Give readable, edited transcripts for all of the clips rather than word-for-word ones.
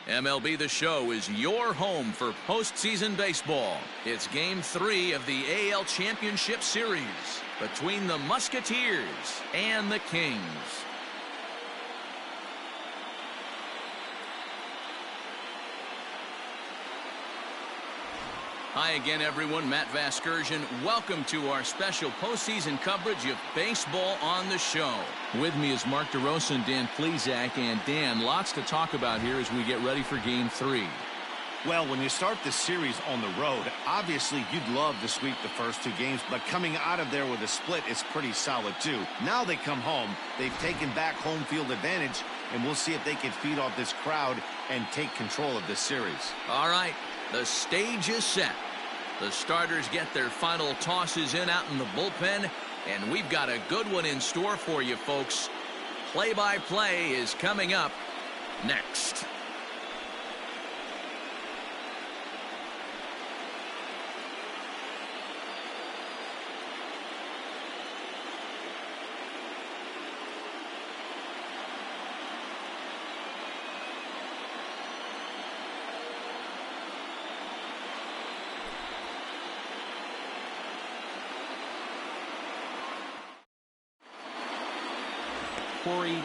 MLB The Show is your home for postseason baseball. It's Game 3 of the AL Championship Series between the Musketeers and the Kings. Hi again, everyone. Matt Vasgersian. Welcome to our special postseason coverage of Baseball on the Show. With me is Mark DeRosa and Dan Plesac. And Dan, lots to talk about here as we get ready for Game 3. Well, when you start the series on the road, obviously you'd love to sweep the first two games, but coming out of there with a split is pretty solid too. Now they come home, they've taken back home field advantage, and we'll see if they can feed off this crowd and take control of this series. All right, the stage is set. The starters get their final tosses in out in the bullpen, and we've got a good one in store for you, folks. Play-by-play is coming up next.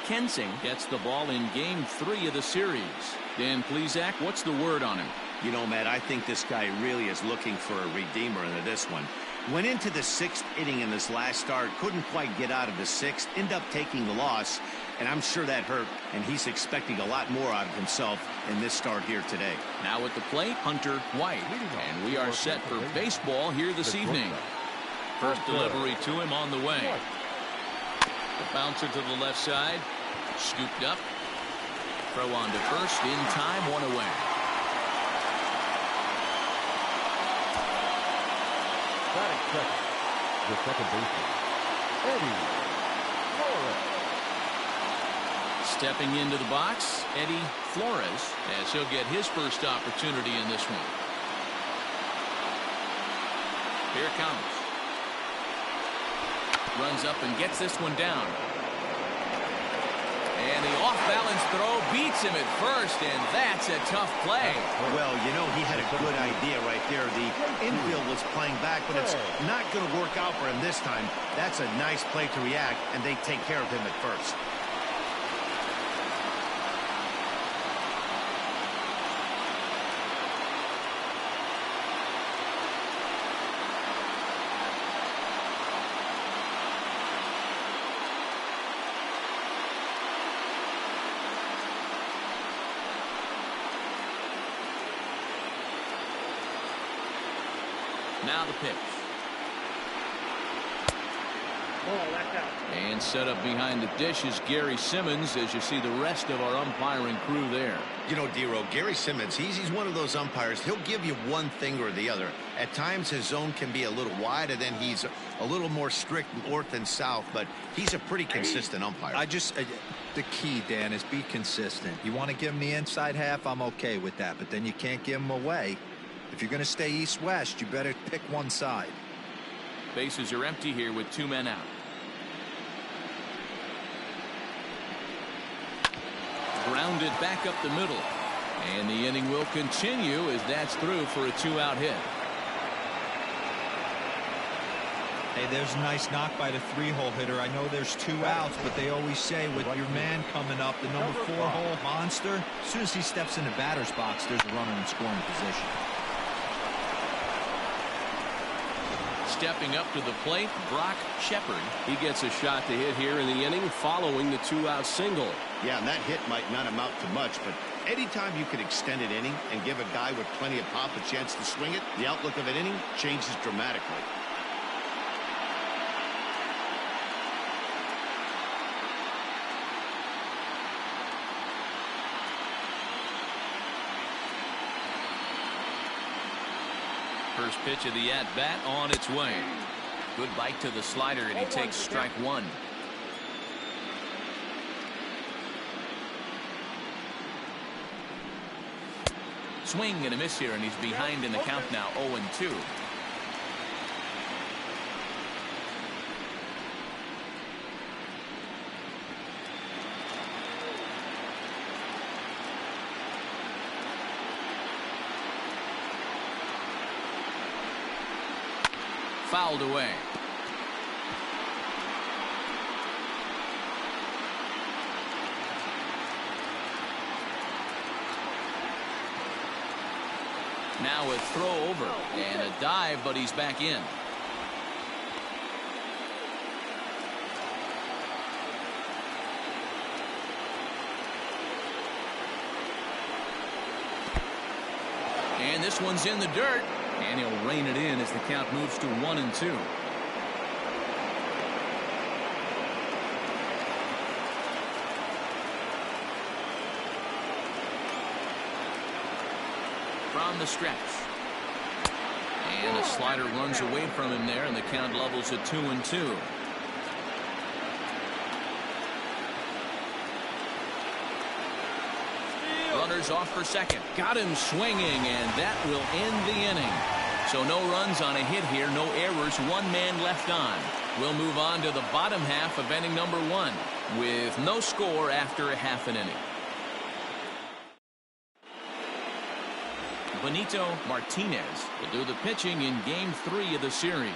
Kensing gets the ball in Game 3 of the series. Dan Plesac, what's the word on him? You know, Matt, I think this guy really is looking for a redeemer into this one. Went into the 6th inning in this last start, couldn't quite get out of the 6th, end up taking the loss, and I'm sure that hurt, and he's expecting a lot more out of himself in this start here today. Now at the plate, Hunter White, and we are set for baseball here this evening. First delivery to him on the way. The bouncer to the left side, scooped up, throw on to first, in time, one away. Batting second, the second baseman, Eddie Flores. Stepping into the box, Eddie Flores, as he'll get his first opportunity in this one. Here it comes. Runs up and gets this one down. And the off-balance throw beats him at first, and that's a tough play. Well, you know, he had a good idea right there. The infield was playing back, but it's not going to work out for him this time. That's a nice play to react, and they take care of him at first. Now the pitch. And set up behind the dish is Gary Simmons, as you see the rest of our umpiring crew there. You know, Dero, Gary Simmons, he's one of those umpires. He'll give you one thing or the other. At times his zone can be a little wide, and then he's a little more strict north and south, but he's a pretty consistent umpire. The key, Dan, is be consistent. You want to give him the inside half, I'm okay with that, but then you can't give him away. If you're going to stay east-west, you better pick one side. Bases are empty here with 2 men out. Grounded back up the middle. And the inning will continue as that's through for a 2-out hit. Hey, there's a nice knock by the 3-hole hitter. I know there's 2 outs, but they always say with your man coming up, the number 4-hole monster, as soon as he steps in the batter's box, there's a runner in scoring position. Stepping up to the plate, Brock Shepard. He gets a shot to hit here in the inning following the 2-out single. Yeah, and that hit might not amount to much, but anytime you can extend an inning and give a guy with plenty of pop a chance to swing it, the outlook of an inning changes dramatically. First pitch of the at-bat on its way. Good bite to the slider, and he takes strike 1. Swing and a miss here, and he's behind in the count now, 0-2. fouled away. Now a throw over and a dive, but he's back in. And this one's in the dirt, and he'll rein it in as the count moves to 1-2. From the stretch. And a slider runs away from him there, and the count levels at 2-2. Runners off for second. Got him swinging, and that will end the inning. So no runs on a hit here, no errors, one man left on. We'll move on to the bottom half of inning number 1 with no score after a half an inning. Benito Martinez will do the pitching in game 3 of the series.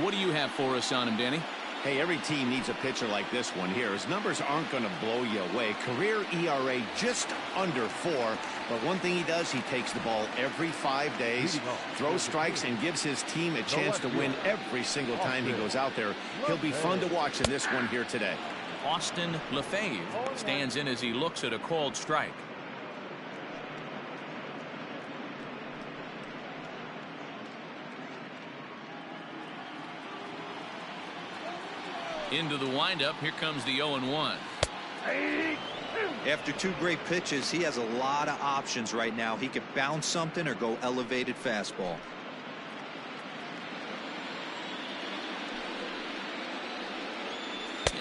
What do you have for us on him, Danny? Hey, every team needs a pitcher like this one here. His numbers aren't going to blow you away. Career ERA just under 4. But one thing he does, he takes the ball every 5 days, throws strikes, and gives his team a chance to win every single time he goes out there. He'll be fun to watch in this one here today. Austin Lafave stands in as he looks at a called strike. Into the windup. Here comes the 0-1. After 2 great pitches, he has a lot of options right now. He could bounce something or go elevated fastball.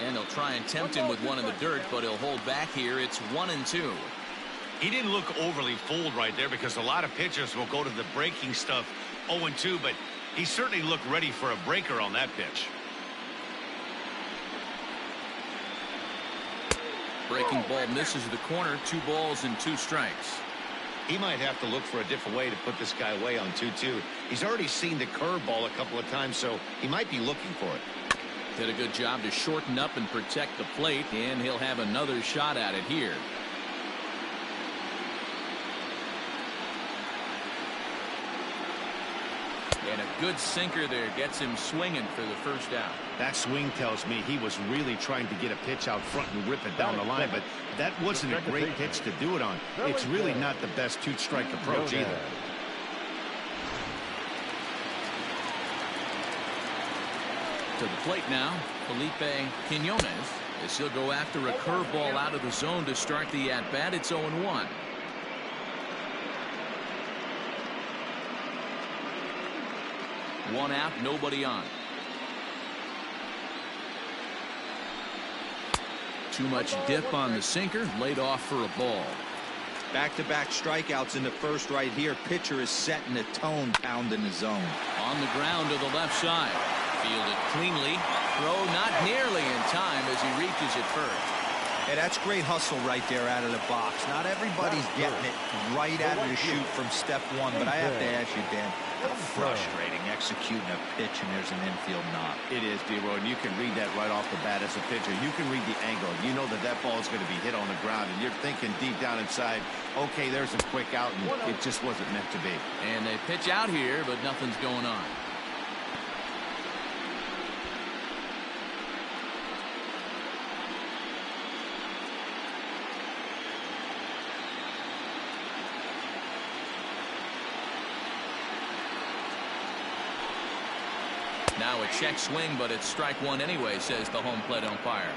And they'll try and tempt him with one in the dirt, but he'll hold back here. It's 1-2. He didn't look overly fooled right there because a lot of pitchers will go to the breaking stuff 0-2, but he certainly looked ready for a breaker on that pitch. Breaking ball misses the corner. 2 balls and 2 strikes. He might have to look for a different way to put this guy away on 2-2. He's already seen the curveball a couple of times, so he might be looking for it. Did a good job to shorten up and protect the plate, and he'll have another shot at it here. And a good sinker there gets him swinging for the first out. That swing tells me he was really trying to get a pitch out front and rip it down the line, but that wasn't a great pitch to do it on. It's really not the best 2-strike approach either. To the plate now, Felipe Quinones, as he'll go after a curveball out of the zone to start the at-bat. It's 0-1. One out, nobody on. Too much dip on the sinker, laid off for a ball. Back-to-back strikeouts in the first right here. Pitcher is setting the tone, pounding the zone. On the ground to the left side. Fielded cleanly. Throw not nearly in time as he reaches it first. Hey, that's great hustle right there out of the box. Not everybody's getting it right out of the chute from step 1, but I have to ask you, Dan, how frustrating executing a pitch and there's an infield knock. It is, D-Roy, and you can read that right off the bat as a pitcher. You can read the angle. You know that that ball is going to be hit on the ground, and you're thinking deep down inside, okay, there's a quick out, and it just wasn't meant to be. And they pitch out here, but nothing's going on. Now a check swing, but it's strike 1 anyway, says the home plate umpire.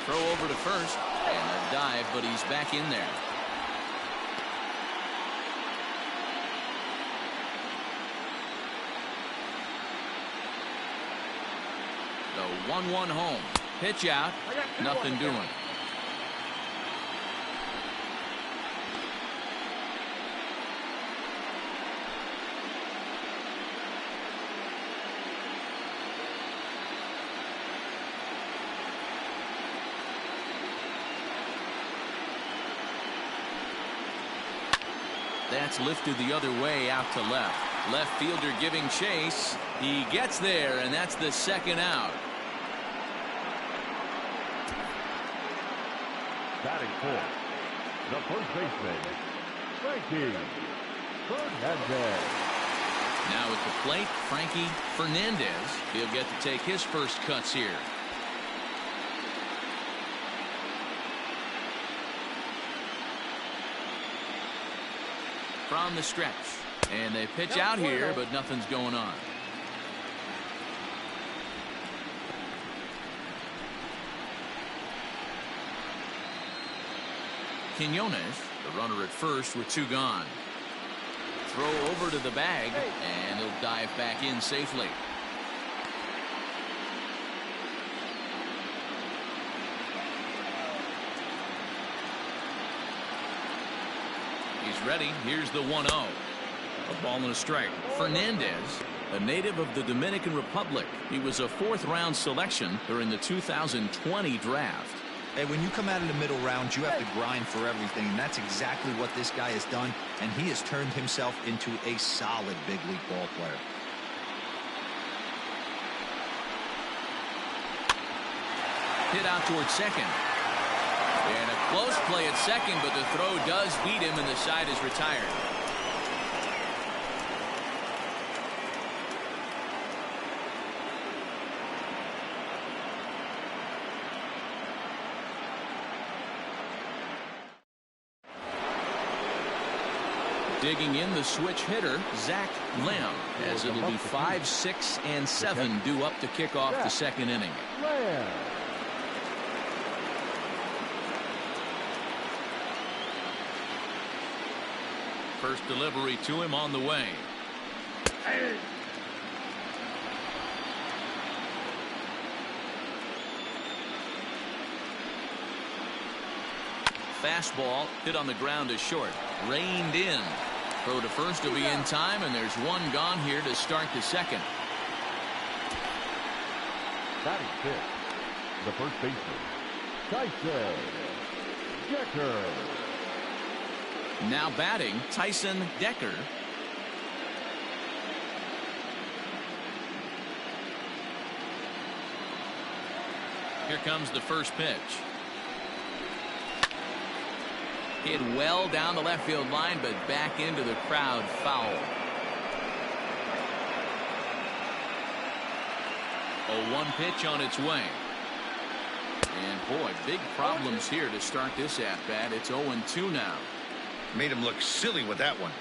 Throw over to first, and a dive, but he's back in there. The 1-1 home. Pitch out, nothing doing. That's lifted the other way out to left. Left fielder giving chase. He gets there, and that's the second out. Batting fourth, the first baseman, Frankie Fernandez. Now at the plate, Frankie Fernandez. He'll get to take his first cuts here. From the stretch. And they pitch out here, but nothing's going on. Quinones, the runner at first with 2 gone. Throw over to the bag, and he'll dive back in safely. He's ready. Here's the 1-0. A ball and a strike. Fernandez, a native of the Dominican Republic. He was a 4th-round selection during the 2020 draft. Hey, when you come out of the middle rounds, you have to grind for everything, and that's exactly what this guy has done, and he has turned himself into a solid big league ball player. Hit out towards second. And a close play at second, but the throw does beat him, and the side is retired. Digging in the switch hitter, Zach Lamb, as it'll be 5, 6, and 7 due up to kick off the second inning. First delivery to him on the way. Fastball hit on the ground is short. Reined in. Throw to first will be in time, and there's 1 gone here to start the second. Batting fifth, the first baseman, Tyson Decker. Now batting, Tyson Decker. Here comes the first pitch. Hit well down the left field line, but back into the crowd, foul. 0-1 pitch on its way. And boy, big problems here to start this at bat. It's 0-2 now. Made him look silly with that one.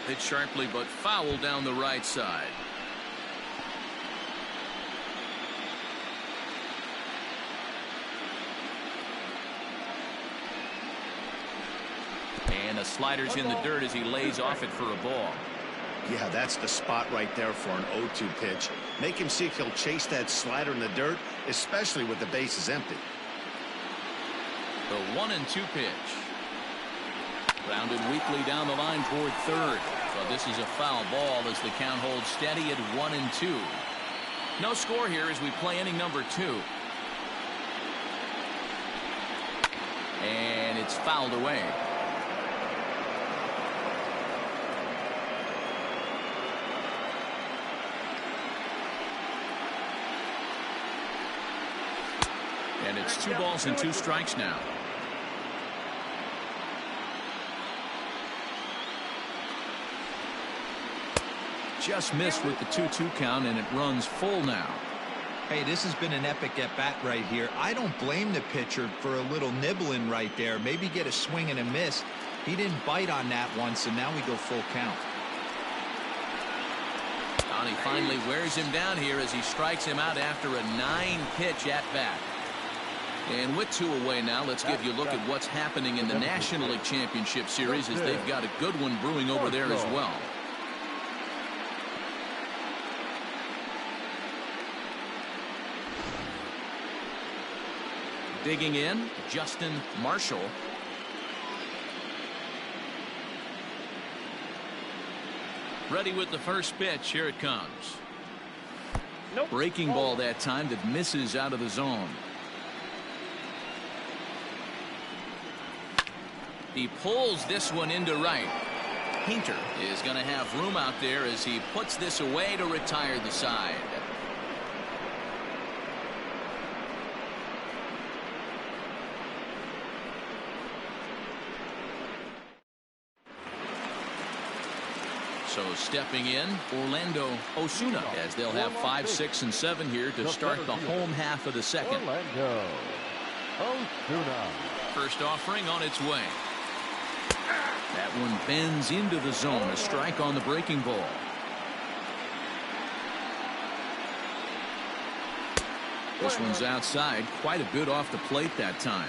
Hit sharply, but foul down the right side. And the slider's in the dirt as he lays off it for a ball. Yeah, that's the spot right there for an 0-2 pitch. Make him see if he'll chase that slider in the dirt, especially with the bases empty. The 1-2 pitch. Grounded weakly down the line toward third. So this is a foul ball as the count holds steady at 1-2. No score here as we play inning number 2. And it's fouled away. And it's 2 balls and 2 strikes now. Just missed with the 2-2 count, and it runs full now. Hey, this has been an epic at-bat right here. I don't blame the pitcher for a little nibbling right there. Maybe get a swing and a miss. He didn't bite on that one, so now we go full count. And he finally wears him down here as he strikes him out after a 9-pitch at-bat. And with 2 away now, let's give you a look at what's happening in the National League Championship Series as they've got a good one brewing over there as well. Digging in, Justin Marshall. Ready with the first pitch. Here it comes. Breaking ball that time that misses out of the zone. He pulls this one into right. Painter is going to have room out there as he puts this away to retire the side. So stepping in, Orlando Osuna, as they'll have 5, 6, and 7 here to start the home half of the second. Orlando Osuna. First offering on its way. That one bends into the zone. A strike on the breaking ball. This one's outside, quite a bit off the plate that time.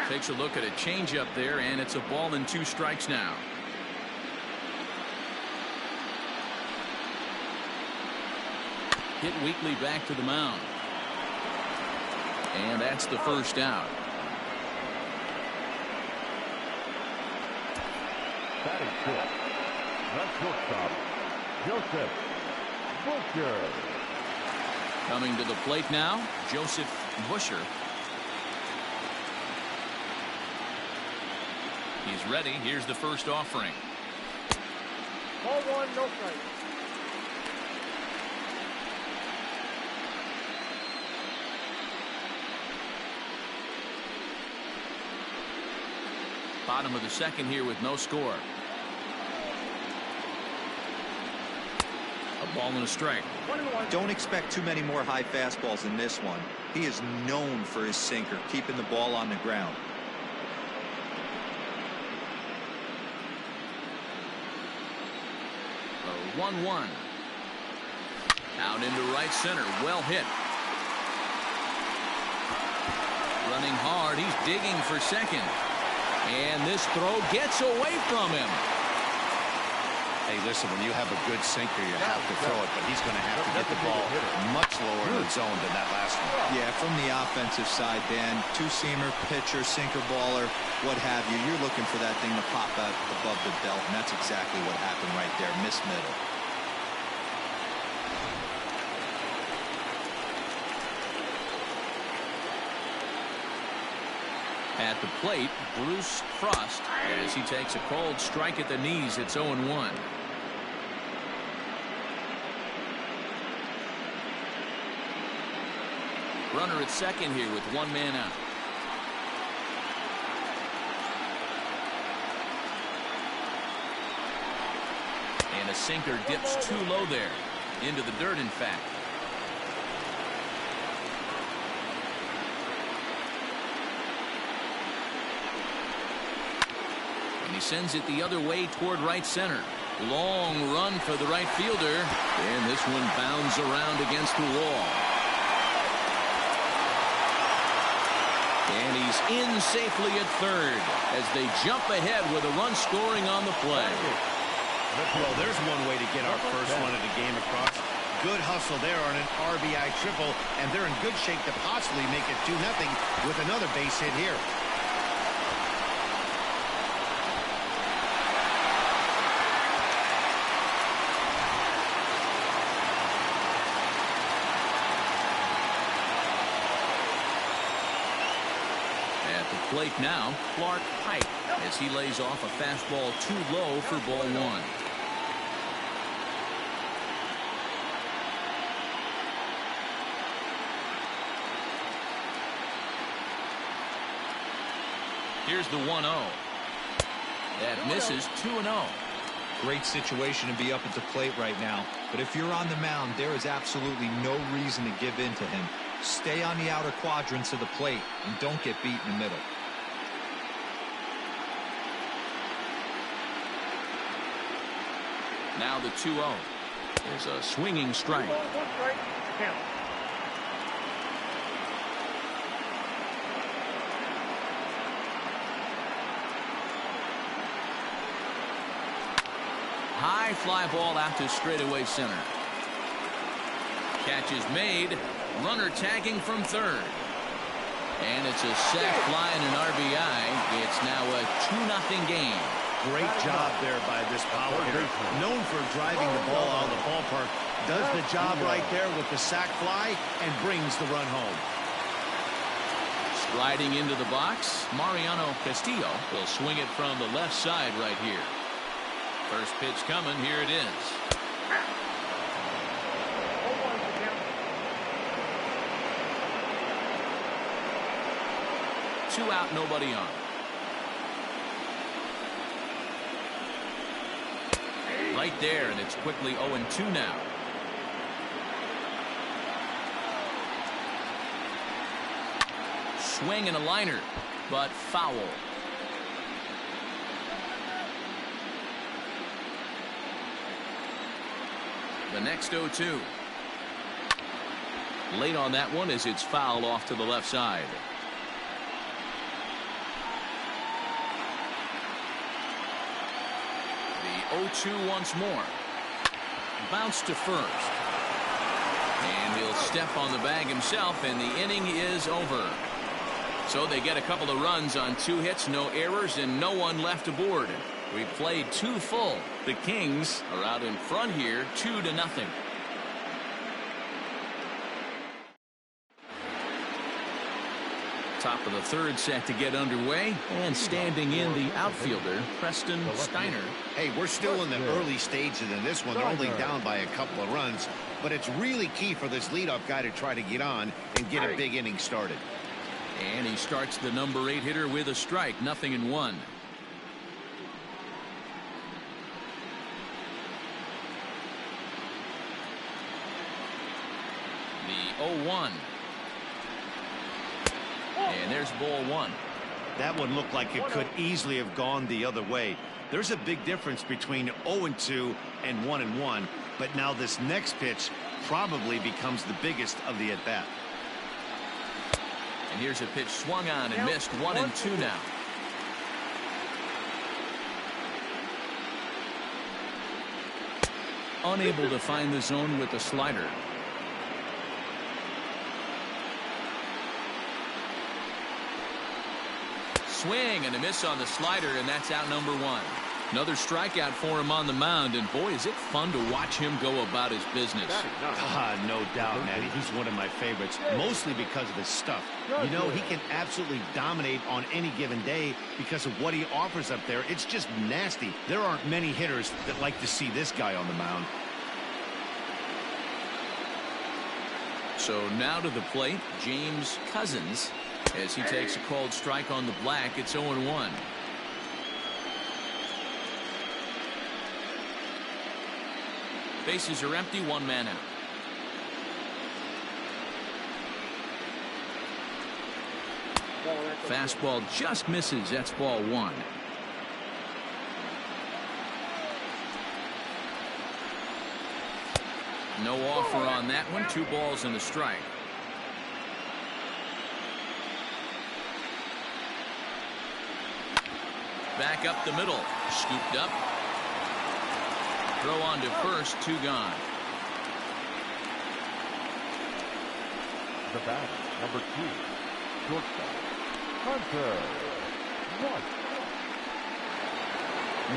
Takes a look at a changeup there, and it's a ball and 2 strikes now. Hit weakly back to the mound. And that's the first out. Batting fifth, the shortstop, Joseph Busher. Coming to the plate now, Joseph Busher. He's ready. Here's the first offering. Ball 1, no strike. Bottom of the second here with no score. A ball and a strike. Don't expect too many more high fastballs in this one. He is known for his sinker, keeping the ball on the ground. 1-1. Out into right center. Well hit. Running hard. He's digging for second. And this throw gets away from him. Hey, listen, when you have a good sinker, you have to throw it, but he's going to have to get the ball much lower in the zone than that last one. Yeah, from the offensive side, Dan, two-seamer, pitcher, sinker baller, what have you. You're looking for that thing to pop out above the belt, and that's exactly what happened right there. Miss middle. At the plate, Bruce Frost, as he takes a cold strike at the knees. It's 0-1. Runner at second here with 1 man out. And a sinker dips too low there. Into the dirt, in fact. And he sends it the other way toward right center. Long run for the right fielder. And this one bounds around against the wall. And he's in safely at third as they jump ahead with a run scoring on the play. Well, there's one way to get our first run of the game across. Good hustle there on an RBI triple, and they're in good shape to possibly make it 2-0 with another base hit here. Plate now, Clark Pike, as he lays off a fastball too low for ball 1. Here's the 1-0. That misses. 2-0. Great situation to be up at the plate right now. But if you're on the mound, there is absolutely no reason to give in to him. Stay on the outer quadrants of the plate and don't get beat in the middle. Now the 2-0. There's a swinging strike. High fly ball out to straightaway center. Catch is made. Runner tagging from third. And it's a sac fly and an RBI. It's now a 2-0 game. Great job there by this power hitter. Known for driving the ball out of the ballpark. Does the job right there with the sac fly and brings the run home. Sliding into the box, Mariano Castillo will swing it from the left side right here. First pitch coming. Here it is. Two out, nobody on. Right there, and it's quickly 0-2 now. Swing and a liner, but foul. The next 0-2. Late on that one as it's fouled off to the left side. The 0-2 once more. Bounce to first. And he'll step on the bag himself, and the inning is over. So they get a couple of runs on 2 hits, no errors, and no one left aboard. We played 2 full. The Kings are out in front here, 2-0. Top of the third set to get underway, and standing in the outfielder, Preston Steiner. Hey, we're still in the early stages in this one. They're only down by a couple of runs, but it's really key for this leadoff guy to try to get on and get a big inning started. And he starts the number 8 hitter with a strike, 0-1. The 0-1. And there's ball 1. That one looked like it could easily have gone the other way. There's a big difference between 0-2 and 1-1, but now this next pitch probably becomes the biggest of the at-bat. And here's a pitch swung on and missed, 1-2 now. Unable to find the zone with the slider. Swing and a miss on the slider, and that's out number 1. Another strikeout for him on the mound, and boy, is it fun to watch him go about his business. No doubt, Matty. He's one of my favorites, mostly because of his stuff. You know, he can absolutely dominate on any given day because of what he offers up there. It's just nasty. There aren't many hitters that like to see this guy on the mound. So now to the plate, James Cousins, as he takes a called strike on the black. It's 0-1. Bases are empty, 1 man out. Fastball just misses. That's ball 1. No offer on that one. 2 balls and a strike. Back up the middle. Scooped up. Throw on to first. 2 gone. The batter, number 2, shortstop, Hunter White.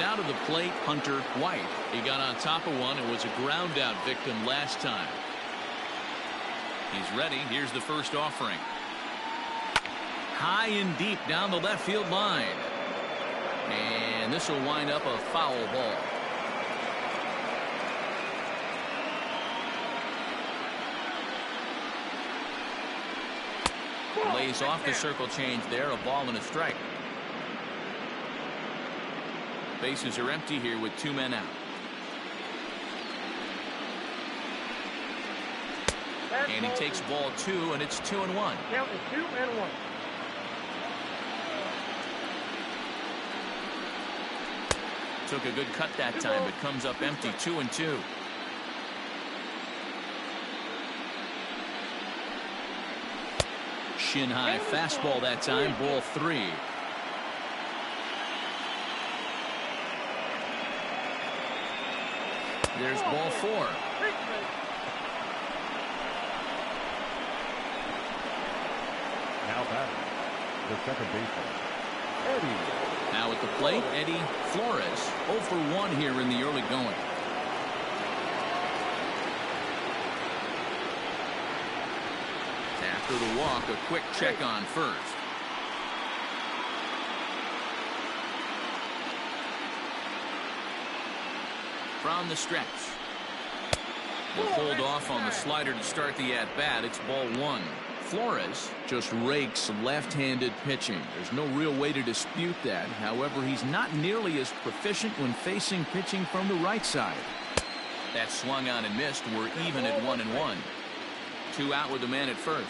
Now to the plate, Hunter White. He got on top of one and was a ground out victim last time. He's ready. Here's the first offering. High and deep down the left field line. And this will wind up a foul ball. Lays off the circle change there. A ball and a strike. Bases are empty here with 2 men out. And he takes ball 2, and it's 2-1. Count is 2-1. Took a good cut that time, but comes up empty. 2-2. Shin high fastball that time. Ball 3. There's ball 4. Now batting, the second baseman, Eddie Now at the plate, Eddie Flores, 0 for 1 here in the early going. After the walk, a quick check on first. From the stretch. Will hold off on the slider to start the at-bat. It's ball 1. Flores just rakes left-handed pitching. There's no real way to dispute that. However, he's not nearly as proficient when facing pitching from the right side. That swung on and missed. We're even at 1-1. 2 out with the man at first.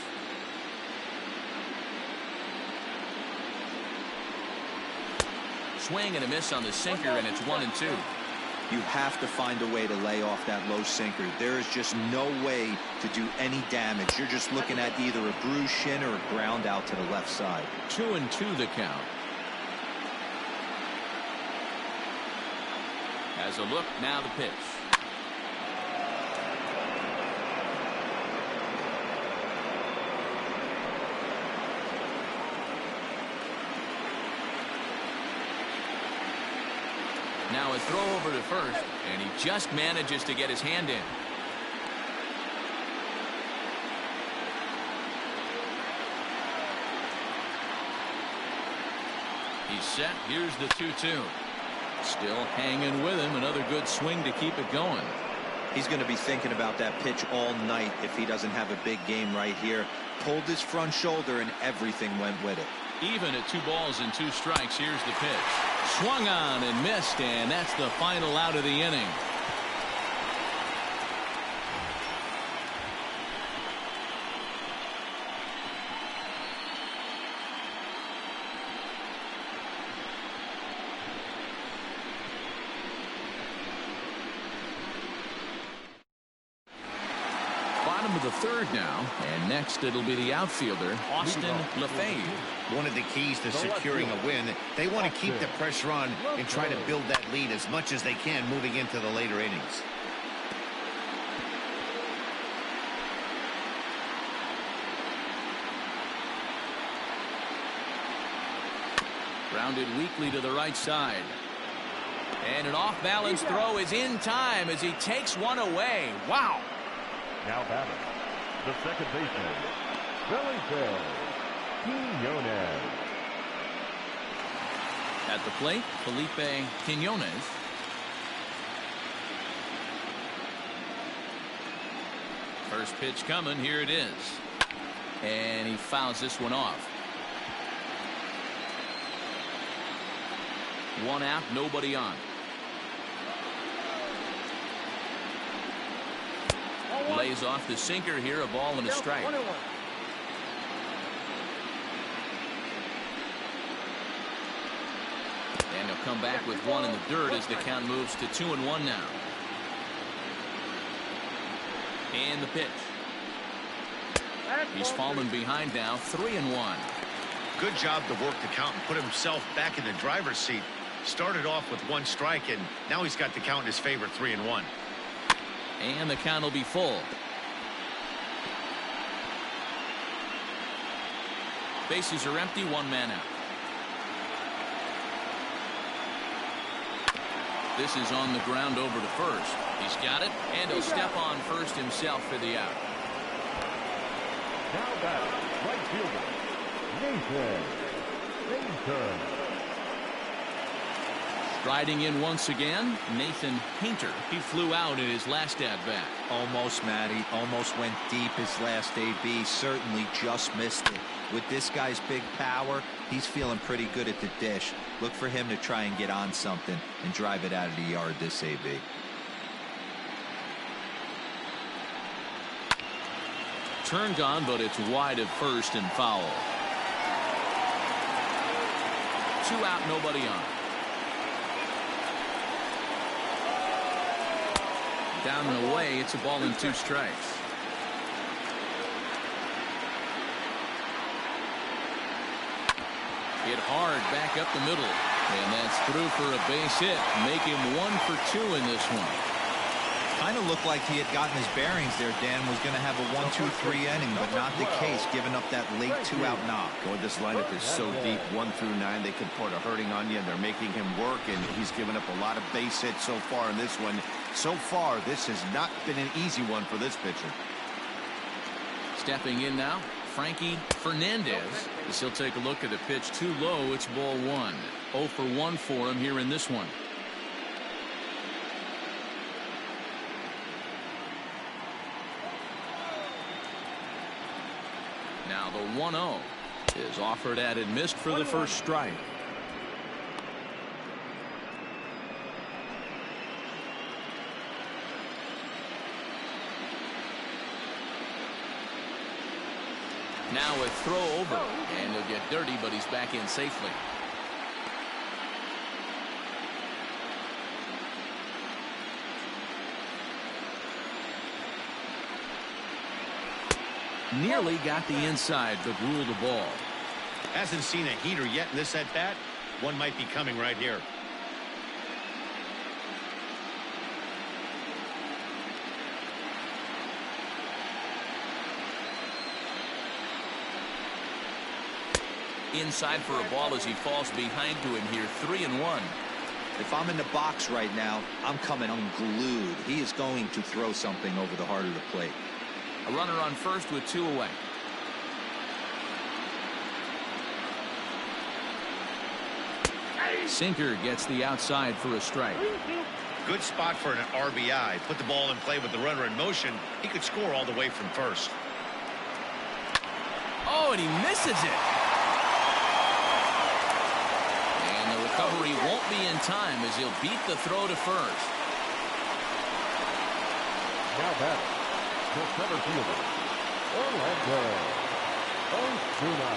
Swing and a miss on the sinker, and it's 1-2. You have to find a way to lay off that low sinker. There is just no way to do any damage. You're just looking at either a bruised shin or a ground out to the left side. 2-2 the count. As a look, now the pitch. Now a throw over to first, and he just manages to get his hand in. He's set. Here's the 2-2. Still hanging with him. Another good swing to keep it going. He's going to be thinking about that pitch all night if he doesn't have a big game right here. Pulled his front shoulder, and everything went with it. Even at 2 balls and 2 strikes, here's the pitch. Swung on and missed, and that's the final out of the inning. Bottom of the 3rd now, and next it'll be the outfielder, Austin Lafave. One of the keys to securing a win, they want to keep the pressure on and try to build that lead as much as they can moving into the later innings. Grounded weakly to the right side. And an off-balance throw is in time as he takes one away. Wow. Now batting, the second baseman, Lafave. At the plate, Felipe Quinones. First pitch coming. Here it is. And he fouls this one off. 1 out, nobody on. Lays off the sinker here, a ball and a strike. And he'll come back with 1 in the dirt as the count moves to 2-1 now. And the pitch. He's fallen behind now, 3-1. Good job to work the count and put himself back in the driver's seat. Started off with 1 strike, and now he's got the count in his favor, 3-1. And the count will be full. Bases are empty, 1 man out. This is on the ground over to first. He's got it, and he'll step on first himself for the out. Now batting, right fielder, Nathan. Striding in once again, Nathan Painter. He flew out in his last at-bat. Almost, Matty. Almost went deep his last AB. Certainly just missed it. With this guy's big power, he's feeling pretty good at the dish. Look for him to try and get on something and drive it out of the yard this AB. Turned on, but it's wide at first and foul. 2 out, nobody on. Down and away, it's a ball and 2 strikes. Hit hard back up the middle, and that's through for a base hit. Make him 1 for 2 in this one. Kind of looked like he had gotten his bearings there, Dan. Was going to have a 1-2-3 inning, but not the case, giving up that late 2-out knock. Boy, this lineup is so deep, 1 through 9. They could put a hurting on you, and they're making him work, and he's given up a lot of base hits so far in this one. So far, this has not been an easy one for this pitcher. Stepping in now, Frankie Fernandez, as he'll take a look at a pitch too low. It's ball 1. 0 for 1 for him here in this one. Now the 1-0 is offered at and missed for the first strike. Now a throw over, and he'll get dirty, but he's back in safely. Nearly got the inside, but ruled the ball. Hasn't seen a heater yet in this at-bat. One might be coming right here. Inside for a ball as he falls behind to him here. 3-1. If I'm in the box right now, I'm coming unglued. He is going to throw something over the heart of the plate. A runner on first with 2 away. Sinker gets the outside for a strike. Good spot for an RBI. Put the ball in play with the runner in motion. He could score all the way from first. Oh, and he misses it. And the recovery won't be in time as he'll beat the throw to first. Now batting, the center fielder, Orlando Osuna.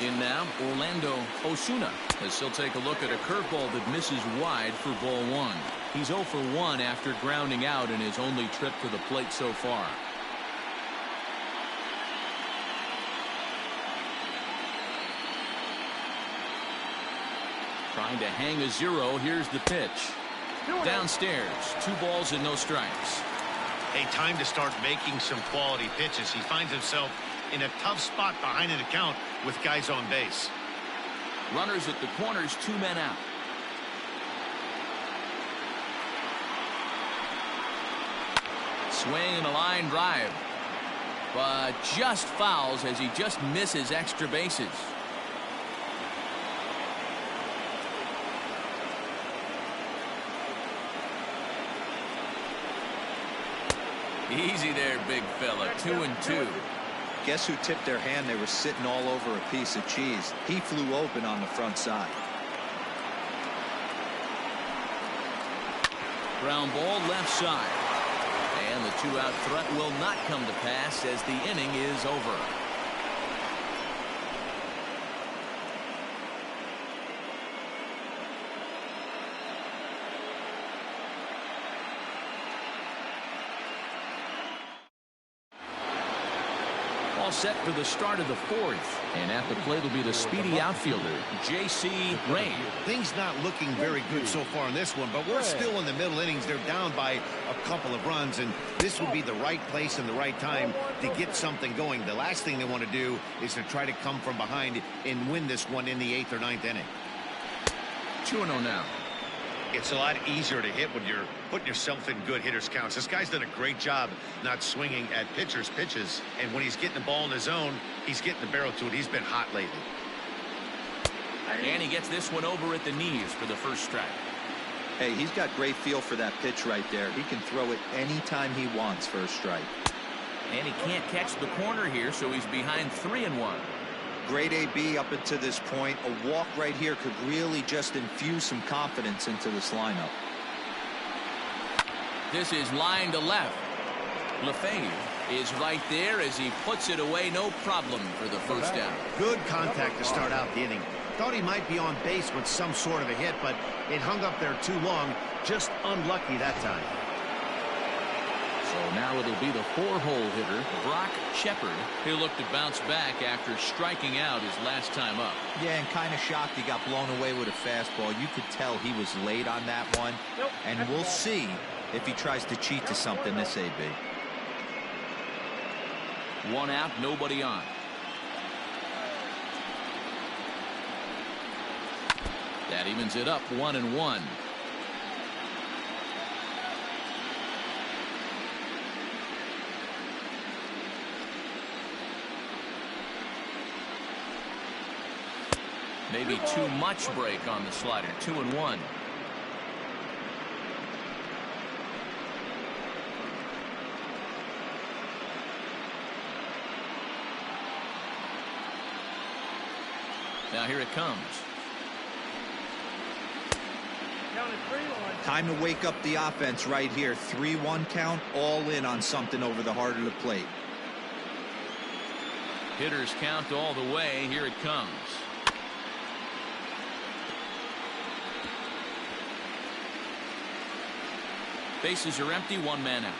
In now, Orlando Osuna, as he'll take a look at a curveball that misses wide for ball 1. He's 0 for 1 after grounding out in his only trip to the plate so far. Trying to hang a 0. Here's the pitch. Downstairs, 2 balls and no strikes. Hey, time to start making some quality pitches. He finds himself in a tough spot behind an account with guys on base. Runners at the corners, 2 men out. Swing and a line drive, but just fouls as he just misses extra bases. Easy there, big fella. 2-2. Guess who tipped their hand? They were sitting all over a piece of cheese. He flew open on the front side. Ground ball left side. And the 2-out threat will not come to pass as the inning is over. All set for the start of the 4th. And at the plate will be the speedy outfielder, J.C. Rain. Things not looking very good so far in this one, but we're still in the middle innings. They're down by a couple of runs, and this would be the right place and the right time to get something going. The last thing they want to do is to try to come from behind and win this one in the 8th or 9th inning. 2-0 now. It's a lot easier to hit when you're putting yourself in good hitters counts. This guy's done a great job not swinging at pitchers' pitches, and when he's getting the ball in his zone, he's getting the barrel to it. He's been hot lately. And he gets this one over at the knees for the first strike. Hey, he's got great feel for that pitch right there. He can throw it anytime he wants for a strike. And he can't catch the corner here, so he's behind 3-1. Great AB up until this point. A walk right here could really just infuse some confidence into this lineup. This is line to left. Lafave is right there as he puts it away, no problem for the first down. Good contact to start out the inning. Thought he might be on base with some sort of a hit, but it hung up there too long. Just unlucky that time. So now it'll be the 4-hole hitter, Brock Shepard. He'll look to bounce back after striking out his last time up. Yeah, and kind of shocked he got blown away with a fastball. You could tell he was late on that one. And we'll see if he tries to cheat to something this AB. 1 out, nobody on. That evens it up 1-1. Maybe too much break on the slider. 2-1. Now here it comes. Time to wake up the offense right here. 3-1 count, all in on something over the heart of the plate. Hitters count all the way. Here it comes. Bases are empty, 1 man out.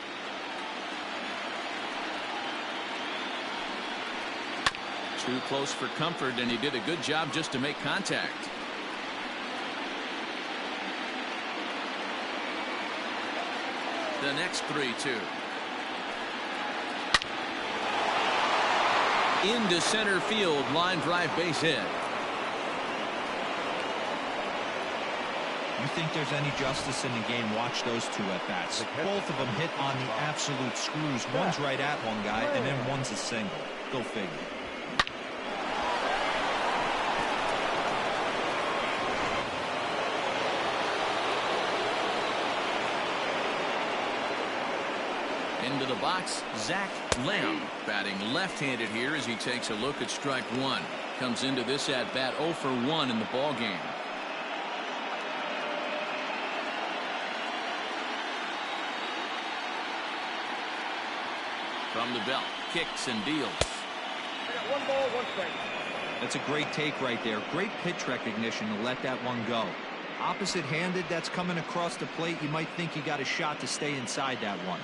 Too close for comfort, and he did a good job just to make contact. The next 3-2. Into center field, line drive, base hit. You think there's any justice in the game? Watch those two at bats. Both of them hit on the absolute screws. One's right at one guy, and then one's a single. Go figure. Into the box, Zach Lamb, batting left-handed here as he takes a look at strike 1. Comes into this at bat 0 for 1 in the ball game. From the belt, kicks and deals. I got 1 ball, 1 strike. That's a great take right there. Great pitch recognition to let that one go. Opposite-handed, that's coming across the plate. You might think you got a shot to stay inside that one.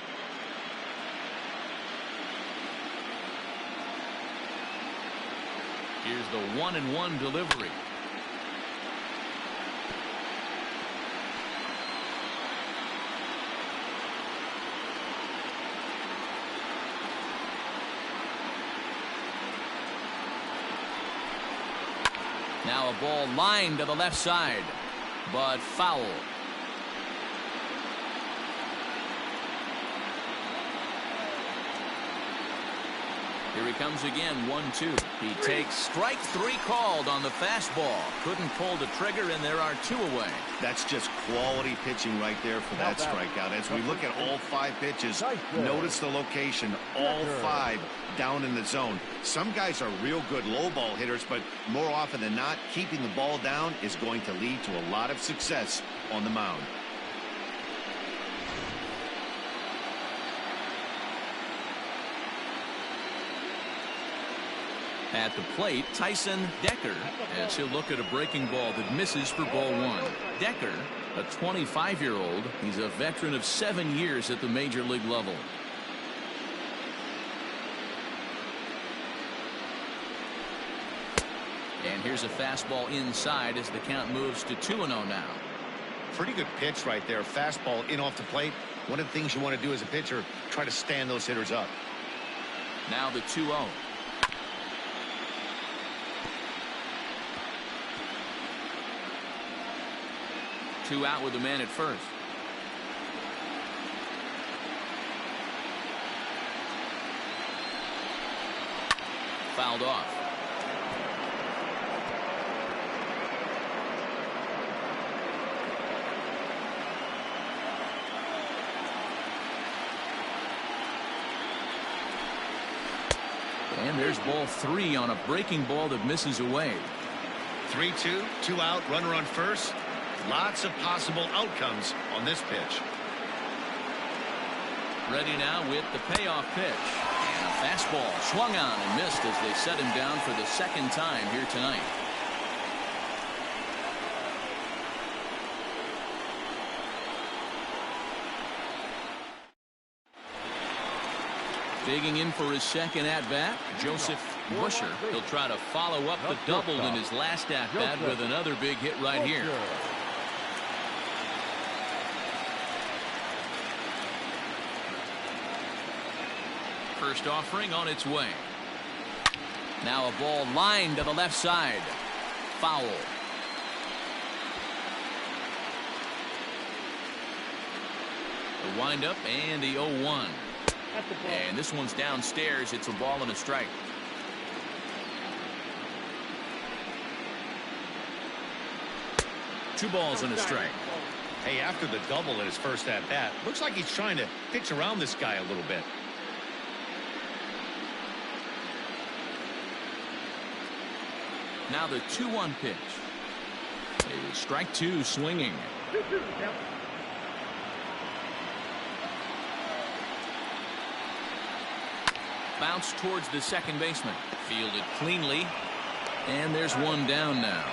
Here's the 1-1 delivery. Now a ball lined to the left side, but foul. Here he comes again, 1-2. He takes strike 3 called on the fastball. Couldn't pull the trigger, and there are 2 away. That's just quality pitching right there for that strikeout. As we look at all 5 pitches, notice the location, all 5 down in the zone. Some guys are real good low ball hitters, but more often than not, keeping the ball down is going to lead to a lot of success on the mound. At the plate, Tyson Decker, as he'll look at a breaking ball that misses for ball 1. Decker, a 25-year-old. He's a veteran of 7 years at the major league level. And here's a fastball inside as the count moves to 2-0 now. Pretty good pitch right there. Fastball in off the plate. One of the things you want to do as a pitcher, try to stand those hitters up. Now the 2-0. Two out with the man at first. Fouled off. And there's ball 3 on a breaking ball that misses away. 3-2, 2 out, runner on first. Lots of possible outcomes on this pitch. Ready now with the payoff pitch. And a fastball swung on and missed as they set him down for the 2nd time here tonight. Digging in for his second at-bat, Joseph Busher. He'll try to follow up the double in his last at-bat with another big hit right here. First offering on its way. Now a ball lined to the left side. Foul. The windup and the 0-1. And this one's downstairs. It's a ball and a strike. Two balls and a strike. Hey, after the double in his first at-bat, looks like he's trying to pitch around this guy a little bit. Now the 2-1 pitch. A strike two swinging. Bounce towards the second baseman. Fielded cleanly. And there's one down now.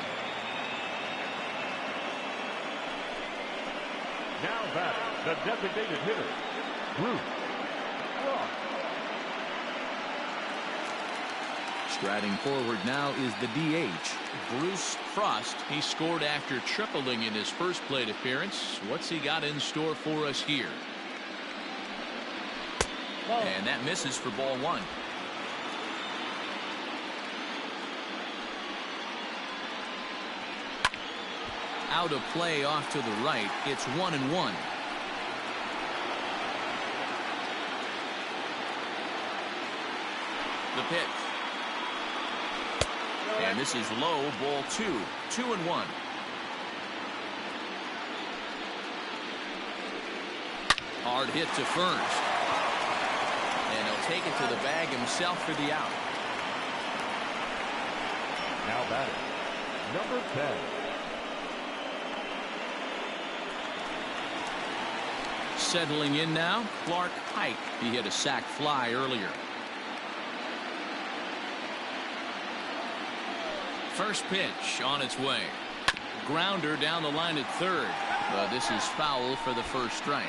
Now back, the designated hitter, Bruce Frost. Striding forward now is the DH, Bruce Frost. He scored after tripling in his first plate appearance. What's he got in store for us here? And that misses for ball one. Out of play off to the right. It's 1-1. The pitch. And this is low, ball two. 2-1. Hard hit to first. And he'll take it to the bag himself for the out. Now batting, number 10. Settling in now, Clark Pike. He hit a sac fly earlier. First pitch on its way. Grounder down the line at third. But this is foul for the first strike.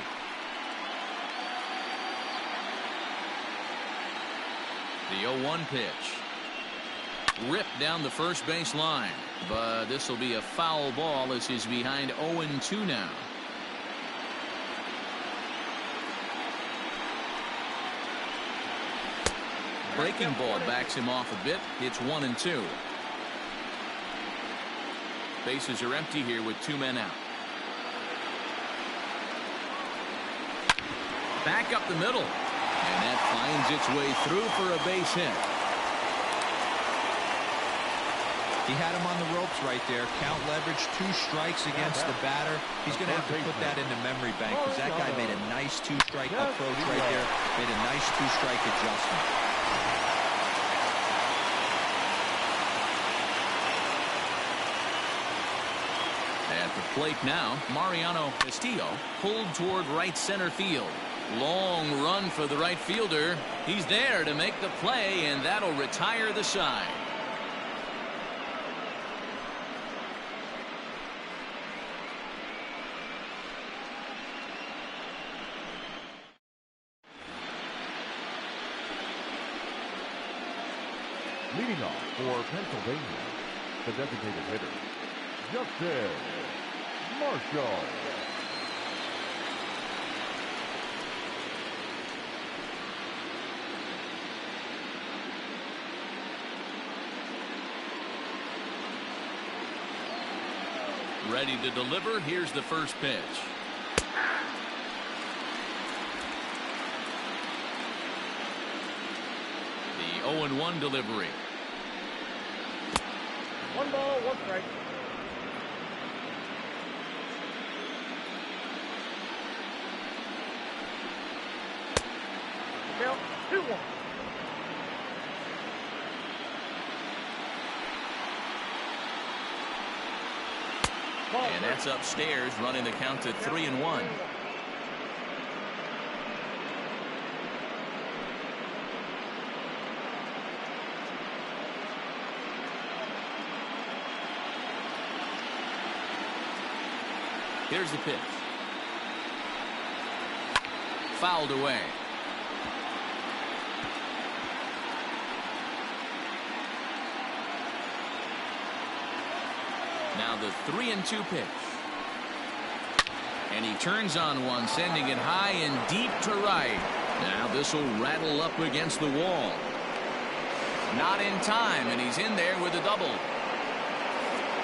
The 0-1 pitch. Ripped down the first base line. But this will be a foul ball as he's behind 0-2 now. Breaking ball backs him off a bit. It's 1-2. Bases are empty here with two men out. Back up the middle. And that finds its way through for a base hit. He had him on the ropes right there. Count leverage, 2 strikes against the batter. He's going to have to put that in the memory bank because that guy made a nice 2-strike approach right there. Made a nice 2-strike adjustment. At the plate now, Mariano Castillo pulled toward right center field. Long run for the right fielder. He's there to make the play, and that'll retire the side. Leading off for Pennsylvania, the designated hitter, Justin Marshall. Ready to deliver. Here's the first pitch. The 0-1 delivery. 1 ball, 1 strike. Count 2-1. And that's upstairs, running the count to 3-1. Here's the pitch. Fouled away. Now the 3-2 pitch. And he turns on one, sending it high and deep to right. Now this will rattle up against the wall. Not in time, and he's in there with a double.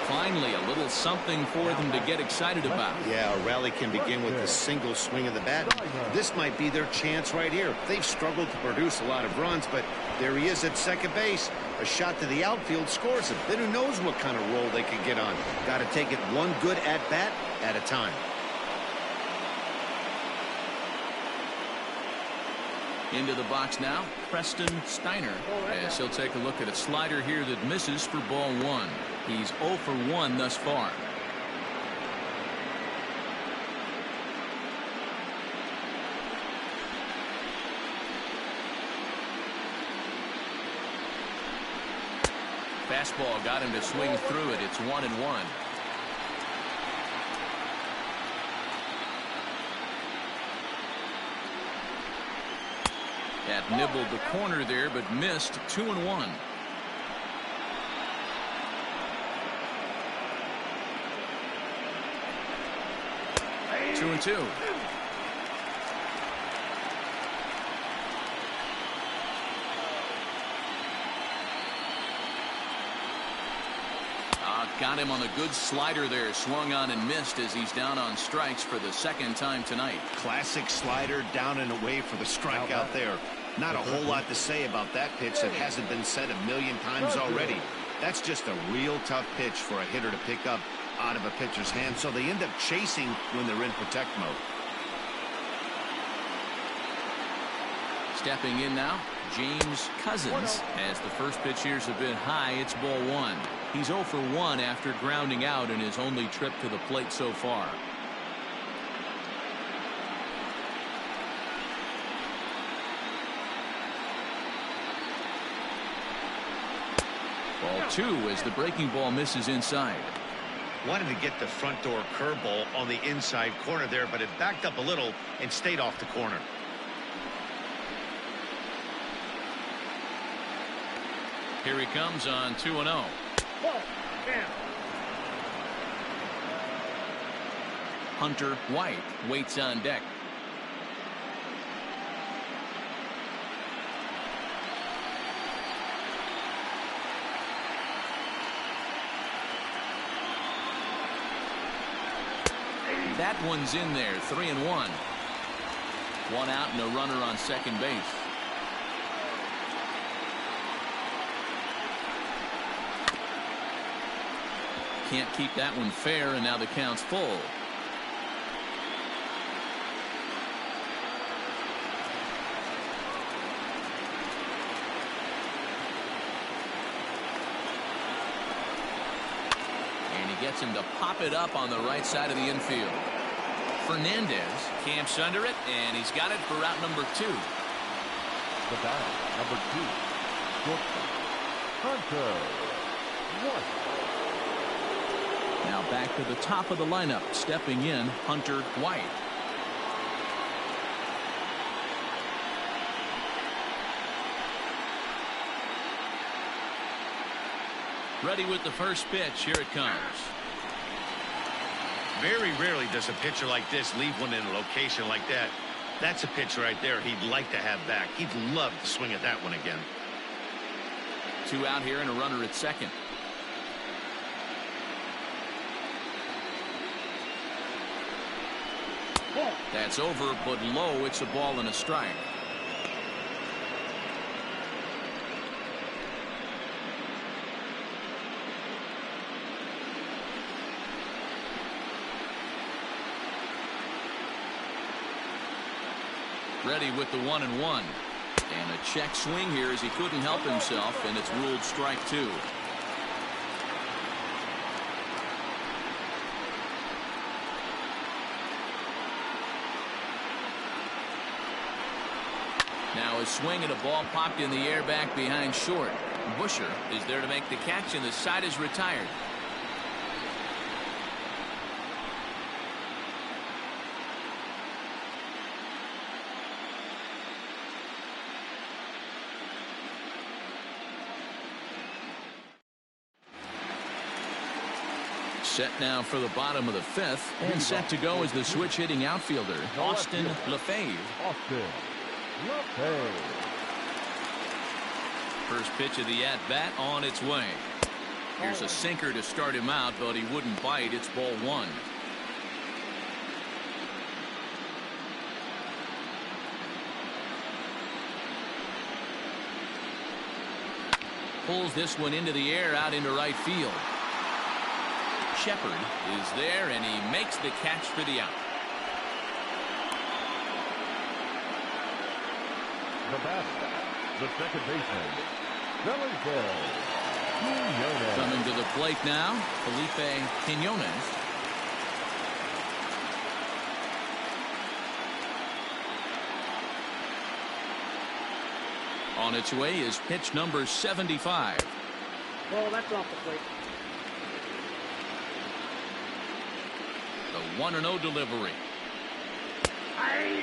Finally, a little something for them to get excited about. Yeah, a rally can begin with a single swing of the bat. This might be their chance right here. They've struggled to produce a lot of runs, but there he is at second base. A shot to the outfield scores him. Then who knows what kind of roll they can get on. Got to take it one good at-bat at a time. Into the box now, Preston Steiner, as he'll take a look at a slider here that misses for ball 1. He's 0 for 1 thus far. Fastball got him to swing through it. It's 1-1. That nibbled the corner there, but missed. 2-1. Two and two. Got him on a good slider there. Swung on and missed as he's down on strikes for the second time tonight. Classic slider down and away for the strikeout there. Not a whole lot to say about that pitch that hasn't been said a million times already. That's just a real tough pitch for a hitter to pick up out of a pitcher's hand, so they end up chasing when they're in protect mode. Stepping in now, James Cousins. As the first pitch here's a bit high, it's ball 1. He's 0 for 1 after grounding out in his only trip to the plate so far. Ball 2 as the breaking ball misses inside. Wanted to get the front door curveball on the inside corner there, but it backed up a little and stayed off the corner. Here he comes on 2-0. Hunter White waits on deck. That one's in there. 3-1. One out and a runner on second base. Can't keep that one fair, and now the count's full. And he gets him to pop it up on the right side of the infield. Fernandez camps under it, and he's got it for route number 2. The batter, number 2, shortstop, Hunter White. Now back to the top of the lineup, stepping in, Hunter White. Ready with the first pitch. Here it comes. Very rarely does a pitcher like this leave one in a location like that. That's a pitch right there he'd like to have back. He'd love to swing at that one again. 2 out here and a runner at second. That's over, but low. It's a ball and a strike. Ready with the 1-1. And a check swing here as he couldn't help himself, and it's ruled strike 2. Now a swing and a ball popped in the air back behind short. Busher is there to make the catch, and the side is retired. Set now for the bottom of the fifth, and set to go as the switch hitting outfielder, Austin Lafave. Austin Lafave. First pitch of the at-bat on its way. Here's a sinker to start him out, but he wouldn't bite. It's ball one. Pulls this one into the air out into right field. Shepard is there, and he makes the catch for the out. The batter, the second baseman, Coming to the plate now, Felipe Quinones. On its way is pitch number 75. Well, that's off the plate. The 1-0 delivery. Aye.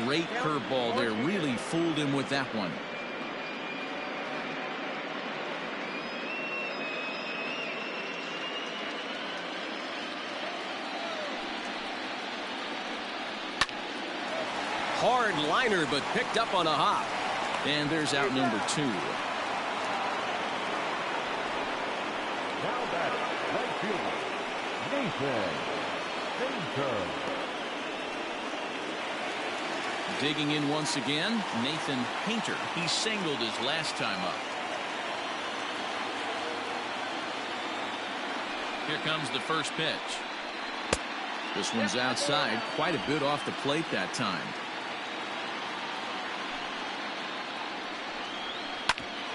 Great curveball there. Really fooled him with that one. Hard liner, but picked up on a hop. And there's out number 2. Now batting, right fielder, Nathan Painter. Digging in once again, Nathan Painter. He singled his last time up. Here comes the first pitch. This one's outside, quite a bit off the plate that time.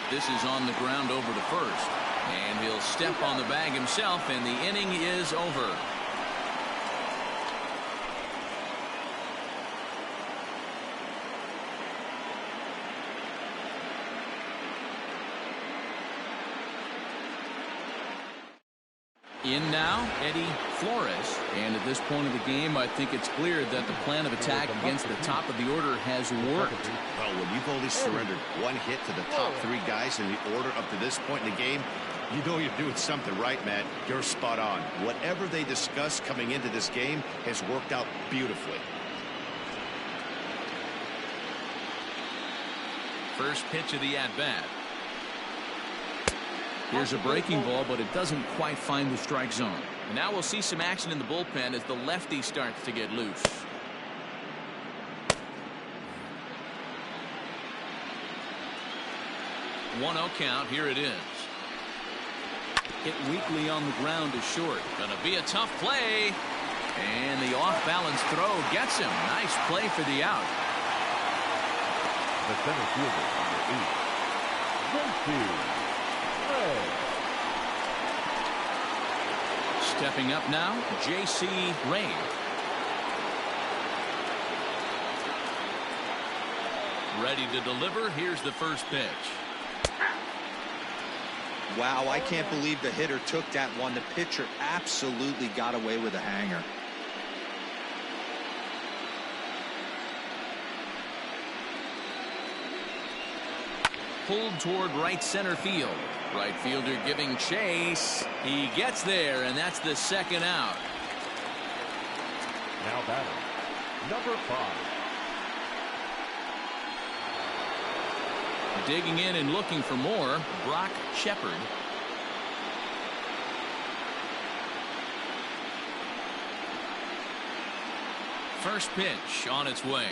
This is on the ground over to first, and he'll step on the bag himself, and the inning is over. In now, Eddie Flores. And at this point of the game, I think it's clear that the plan of attack against the top of the order has worked. Well, when you've only surrendered one hit to the top 3 guys in the order up to this point in the game, you know you're doing something right, man. You're spot on. Whatever they discussed coming into this game has worked out beautifully. First pitch of the at-bat. Here's a breaking ball, but it doesn't quite find the strike zone. Now we'll see some action in the bullpen as the lefty starts to get loose. One 0 count. Here it is. Hit weakly on the ground to short. Gonna be a tough play. And the off-balance throw gets him. Nice play for the out. The center fielder, number 8, Stepping up now, J.C. Ray. Ready to deliver. Here's the first pitch. Wow, I can't believe the hitter took that one. The pitcher absolutely got away with a hanger. Pulled toward right center field. Right fielder giving chase. He gets there, and that's the second out. now batting, number 5. Digging in and looking for more, Brock Shepard. First pitch on its way.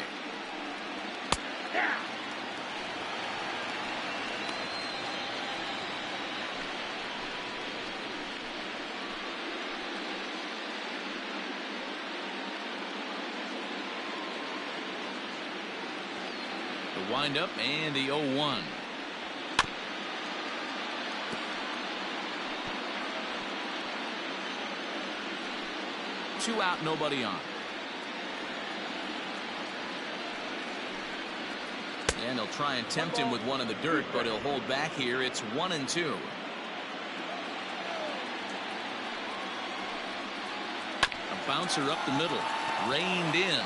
The windup and the 0-1. Two out, nobody on. And they'll try and tempt him with one in the dirt, but he'll hold back here. It's 1-2. A bouncer up the middle. Reined in.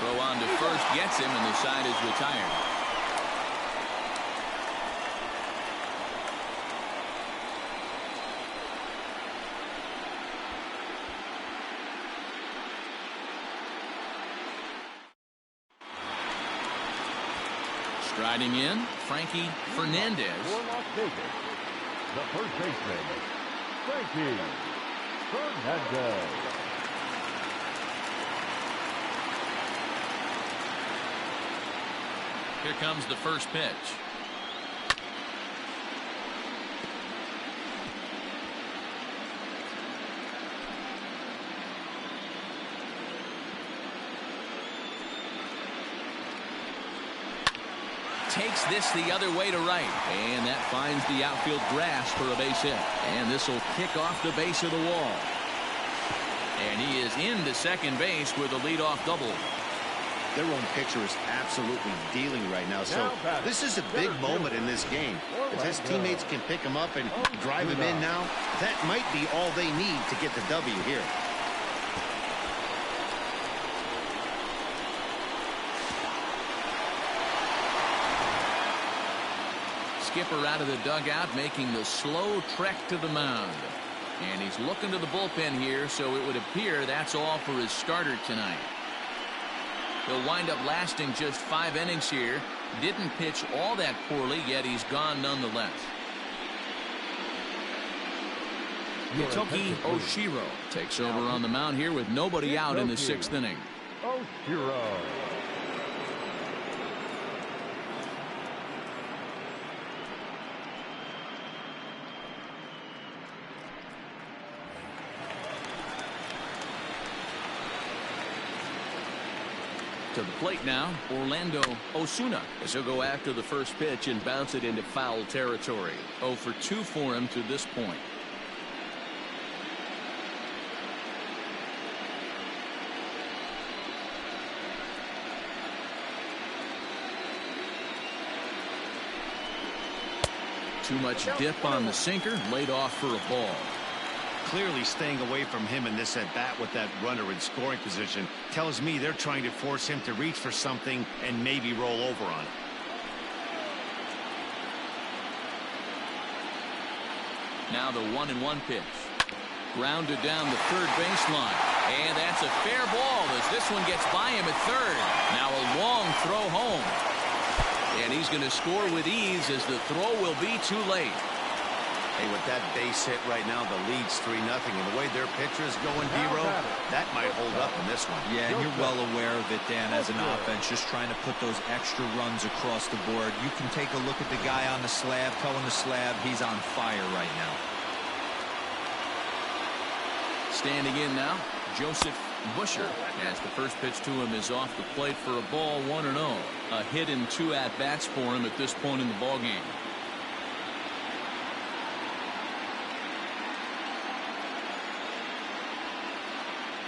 Throw on to first gets him, and the side is retired. Striding in, Frankie Fernandez. For Las Vegas, the first baseman, Frankie Fernandez. Here comes the first pitch. Takes this the other way to right, and that finds the outfield grass for a base hit, and this will kick off the base of the wall, and he is into second base with a leadoff double. Their own pitcher is absolutely dealing right now, so this is a big moment in this game. If his teammates can pick him up and drive him in now, that might be all they need to get the W here. Skipper out of the dugout, making the slow trek to the mound. And he's looking to the bullpen here, so it would appear that's all for his starter tonight. He'll wind up lasting just 5 innings here. Didn't pitch all that poorly, yet he's gone nonetheless. Hitoki Oshiro takes over on the mound here with nobody out in the 6th inning. Oshiro. To the plate now, Orlando Osuna, as he'll go after the first pitch and bounce it into foul territory. 0 for 2 for him to this point. Too much dip on the sinker, laid off for a ball. Clearly staying away from him in this at-bat with that runner in scoring position tells me they're trying to force him to reach for something and maybe roll over on it. Now the 1-1 pitch. Grounded down the third baseline. And that's a fair ball as this one gets by him at third. Now a long throw home. And he's going to score with ease as the throw will be too late. Hey, with that base hit right now, the lead's 3-0, and the way their pitcher is going, D-Row, that might hold up in this one. Yeah, and you're well aware of it, Dan, as an offense, just trying to put those extra runs across the board. You can take a look at the guy on the slab, telling the slab he's on fire right now. Standing in now, Joseph Busher, as the first pitch to him is off the plate for a ball, 1-0. A hit in 2 at-bats for him at this point in the ballgame.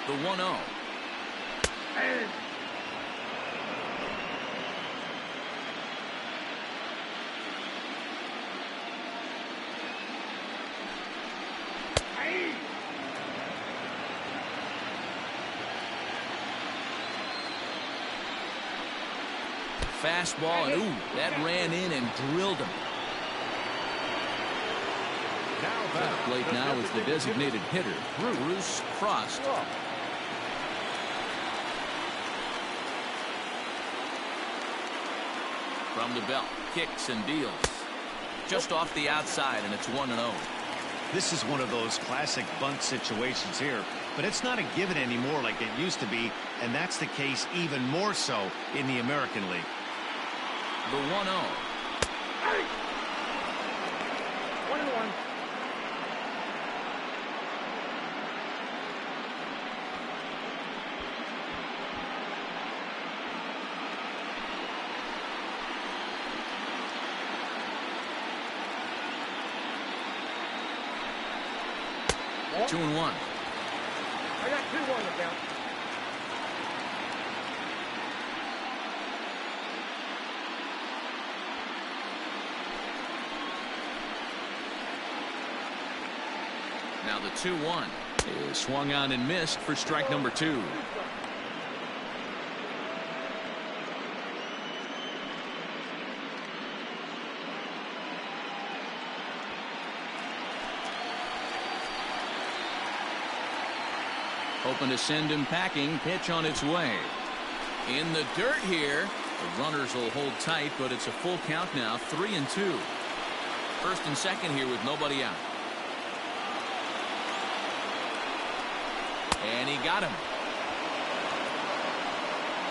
The 1-0. Fastball, and ooh, that ran in and drilled him. At the plate now is the designated hitter, Bruce Frost. From the belt, kicks and deals. Just off the outside, and it's 1-0. This is one of those classic bunt situations here, but it's not a given anymore like it used to be, and that's the case even more so in the American League. The 1-0. 1-1. Oh. 2-1. I got 2-1 to count. Now the 2-1 is swung on and missed for strike number 2. hoping to send him packing. Pitch on its way. In the dirt here. The runners will hold tight, but it's a full count now. 3-2. First and second here with nobody out. And he got him.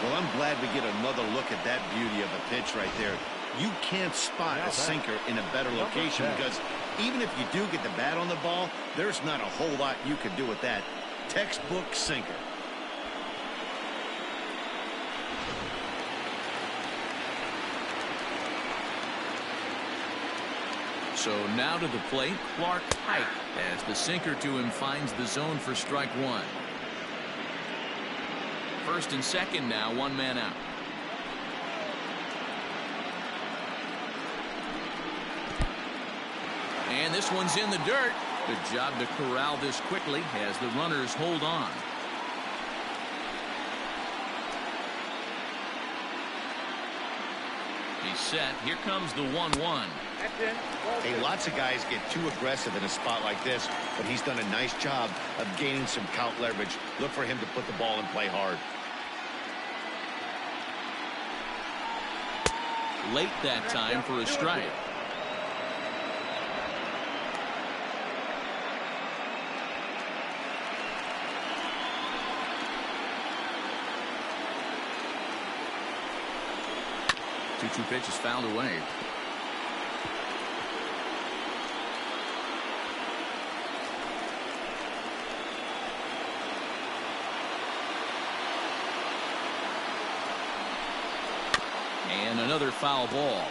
Well, I'm glad we get another look at that beauty of a pitch right there. You can't spot a sinker in a better location because even if you do get the bat on the ball, there's not a whole lot you can do with that. Textbook sinker. So now to the plate, Clark Pike, as the sinker to him finds the zone for strike one. First and second now, one man out. And this one's in the dirt. Good job to corral this quickly as the runners hold on. He's set. Here comes the 1-1. Hey, lots of guys get too aggressive in a spot like this, but he's done a nice job of gaining some count leverage. Look for him to put the ball in play hard. Late that time for a strike. Two pitches fouled away. And another foul ball.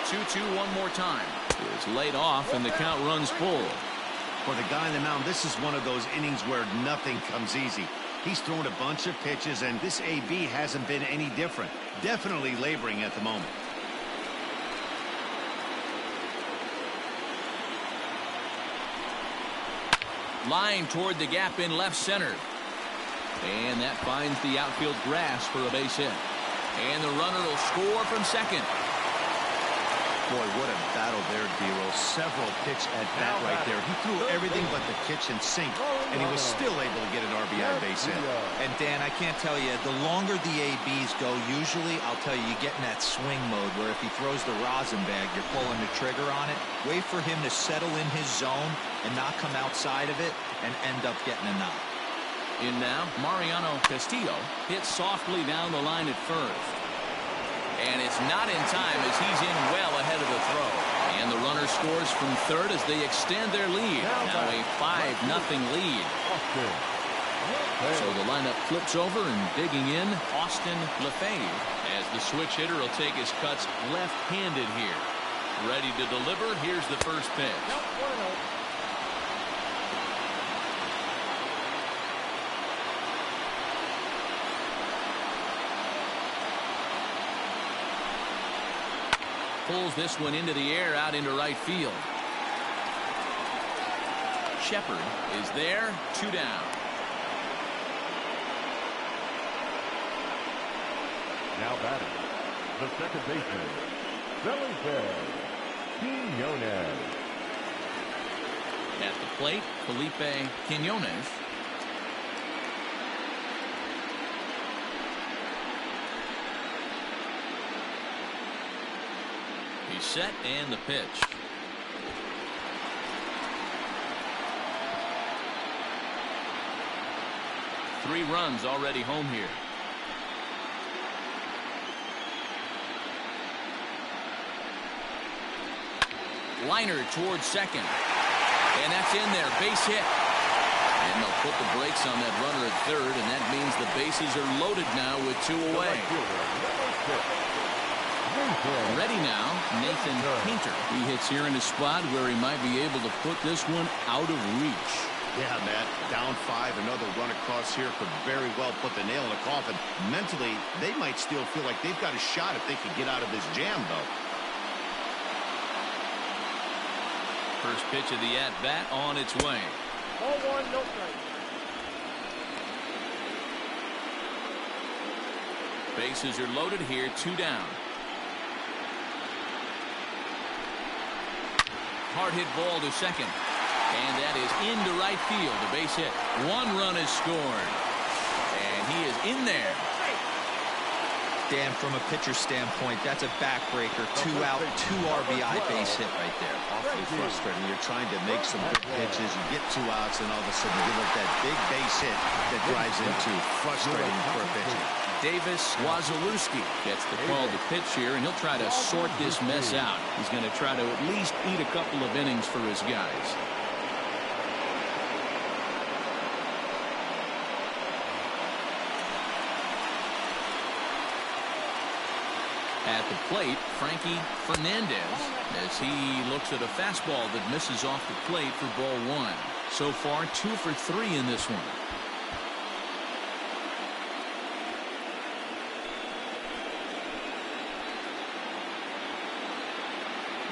The 2-2 one more time. It's laid off and the count runs full. For the guy on the mound, this is one of those innings where nothing comes easy. He's thrown a bunch of pitches, and this AB hasn't been any different. Definitely laboring at the moment. Line toward the gap in left center. And that finds the outfield grass for a base hit. And the runner will score from second. Boy, what a battle there, Dero. Several pitch at bat right there. He threw everything but the kitchen sink, and he was still able to get an RBI base hit. And Dan, I can't tell you, the longer the ABs go, usually, I'll tell you, you get in that swing mode where if he throws the rosin bag, you're pulling the trigger on it. Wait for him to settle in his zone and not come outside of it and end up getting a knock. In now, Mariano Castillo hits softly down the line at first. And it's not in time as he's in well ahead of the throw. And the runner scores from third as they extend their lead. Now a 5-0 lead. So the lineup flips over and digging in, Austin Lafave, as the switch hitter will take his cuts left-handed here. Ready to deliver. Here's the first pitch. Pulls this one into the air out into right field. Shepard is there, 2 down. Now batting, the second baseman, Lafave. At the plate, Felipe Quinones. He's set and the pitch. Three runs already home here. Liner towards second. And that's in there. Base hit. And they'll put the brakes on that runner at third, and that means the bases are loaded now with 2 away. Ready now, Nathan Painter. He hits here in a spot where he might be able to put this one out of reach. Yeah, Matt, down 5, another run across here could very well put the nail in the coffin. Mentally, they might still feel like they've got a shot if they could get out of this jam, though. First pitch of the at-bat on its way. 0-1, no strike. Bases are loaded here, 2 down. Hard hit ball to second. And that is into right field. A base hit. One run is scored. And he is in there. Dan, from a pitcher standpoint, that's a backbreaker. 2 out, 2 RBI base hit right there. Awfully frustrating. You're trying to make some good pitches. You get 2 outs, and all of a sudden you give up that big base hit that drives into frustrating for a pitcher. Davis Wazalewski gets the call to pitch here, and he'll try to sort this mess out. He's going to try to at least eat a couple of innings for his guys. At the plate, Frankie Fernandez, as he looks at a fastball that misses off the plate for ball 1. So far, 2 for 3 in this one.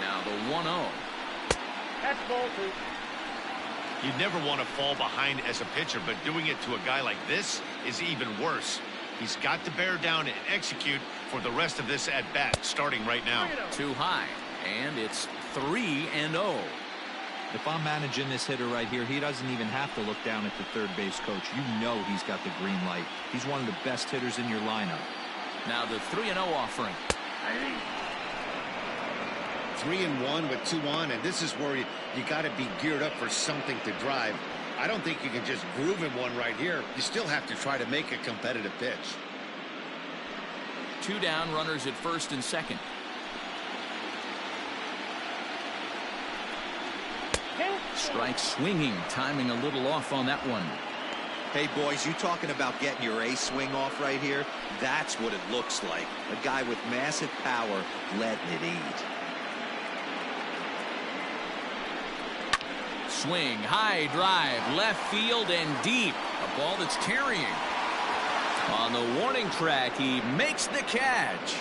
Now the 1-0. That's ball 2. You never want to fall behind as a pitcher, but doing it to a guy like this is even worse. He's got to bear down and execute for the rest of this at-bat, starting right now. Too high, and it's 3-0. If I'm managing this hitter right here, he doesn't even have to look down at the third base coach. You know he's got the green light. He's one of the best hitters in your lineup. Now the 3-0 offering. 3-1 with 2 on, and this is where you got to be geared up for something to drive. I don't think you can just groove in one right here. You still have to try to make a competitive pitch. 2 down, runners at first and second. Strike swinging, timing a little off on that one. Hey, boys, you talking about getting your A swing off right here? That's what it looks like. A guy with massive power letting it eat. Swing, high drive, left field and deep. A ball that's carrying. On the warning track, he makes the catch.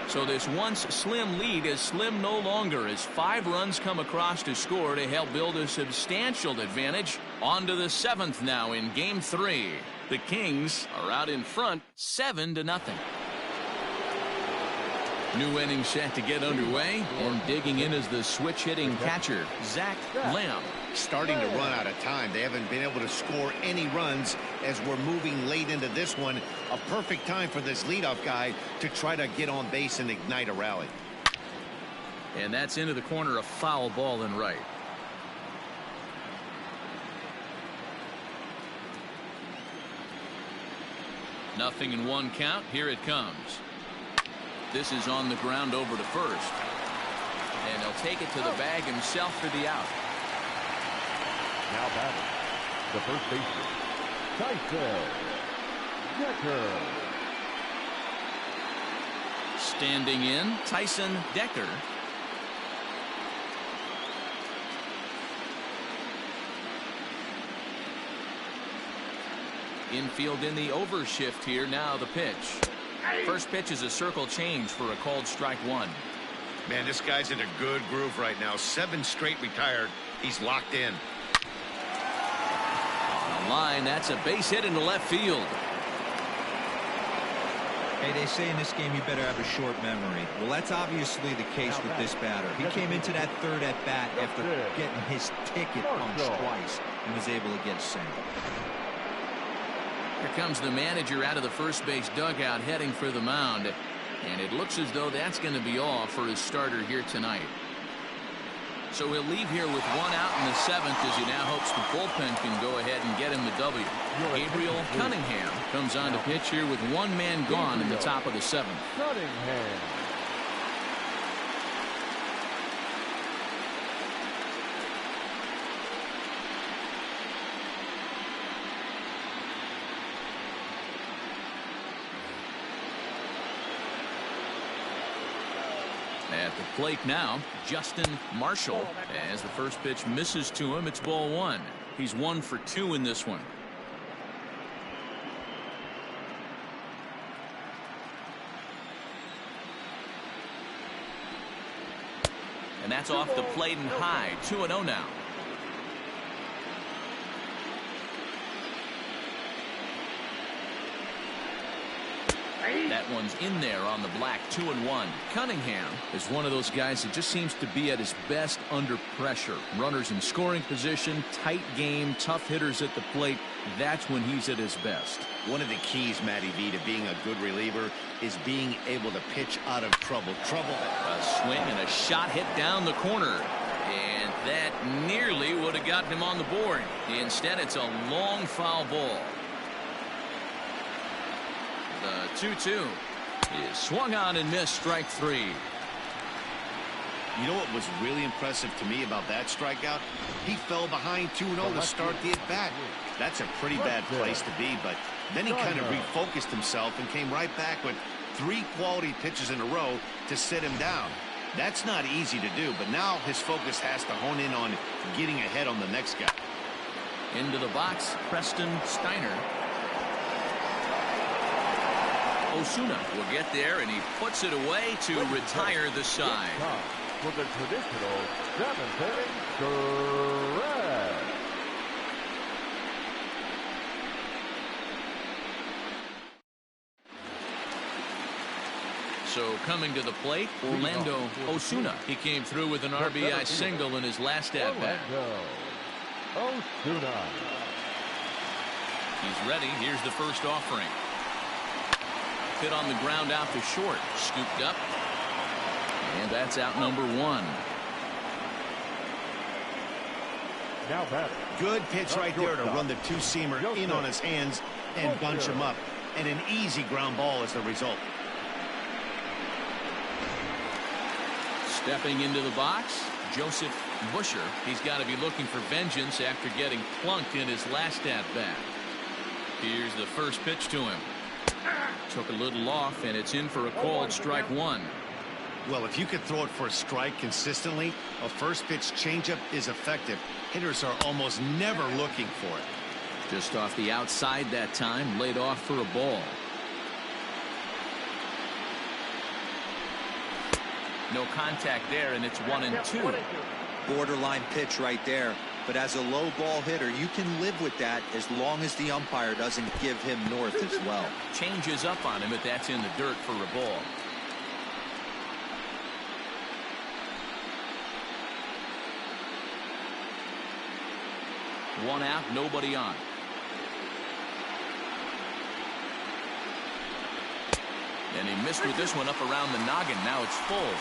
So this once slim lead is slim no longer as 5 runs come across to score to help build a substantial advantage. On to the 7th now in Game 3. The Kings are out in front 7-0. New inning set to get underway, and digging in is the switch-hitting catcher, Zach Lamb. Starting to run out of time. They haven't been able to score any runs as we're moving late into this one. A perfect time for this leadoff guy to try to get on base and ignite a rally. And that's into the corner, a foul ball and right. Nothing in 1 count. Here it comes. This is on the ground over to first. And he'll take it to the bag himself for the out. Now batting, the first baseman, Tyson Decker. Standing in, Tyson Decker. Infield in the overshift here. Now the pitch. First pitch is a circle change for a called strike 1. Man, this guy's in a good groove right now. 7 straight retired. He's locked in. On the line, that's a base hit into left field. Hey, they say in this game you better have a short memory. Well, that's obviously the case with this batter. He came into that third at-bat after getting his ticket punched twice and was able to get sent. Here comes the manager out of the first base dugout heading for the mound. And it looks as though that's going to be all for his starter here tonight. So he'll leave here with 1 out in the 7th as he now hopes the bullpen can go ahead and get him the W. Gabriel Cunningham comes on to pitch here with 1 man gone in the top of the 7th. Cunningham. At the plate now, Justin Marshall. As the first pitch misses to him, it's ball 1. He's 1 for 2 in this one. And that's off the plate and high. 2-0 now. That one's in there on the black. 2-1. Cunningham is one of those guys that just seems to be at his best under pressure. Runners in scoring position, tight game, tough hitters at the plate. That's when he's at his best. One of the keys, Matty V, to being a good reliever is being able to pitch out of trouble. A swing and a shot hit down the corner. And that nearly would have gotten him on the board. Instead, it's a long foul ball. The 2-2 is swung on and missed. Strike 3. You know what was really impressive to me about that strikeout? He fell behind 2-0 to start the at-bat. That's a pretty bad place to be, but then he kind of refocused himself and came right back with 3 quality pitches in a row to sit him down. That's not easy to do, but now his focus has to hone in on getting ahead on the next guy. Into the box, Preston Steiner. Osuna will get there, and he puts it away to retire the side. For the traditional 7th inning stretch. So coming to the plate, Orlando Osuna. He came through with an RBI single in his last at-bat. Osuna. He's ready. Here's the first offering. Hit on the ground out to short. Scooped up. And that's out number 1. Now batter. Good pitch right there to run the two-seamer in on his hands and bunch him up. And an easy ground ball is the result. Stepping into the box, Joseph Busher. He's got to be looking for vengeance after getting plunked in his last at-bat. Here's the first pitch to him. Took a little off, and it's in for a called strike 1. Well, if you could throw it for a strike consistently, a first pitch changeup is effective. Hitters are almost never looking for it. Just off the outside that time, laid off for a ball. No contact there, and it's 1-2. Borderline pitch right there. But as a low ball hitter, you can live with that as long as the umpire doesn't give him north as well. Changes up on him, but that's in the dirt for a ball. One out, nobody on. And he missed with this one up around the noggin. Now it's full.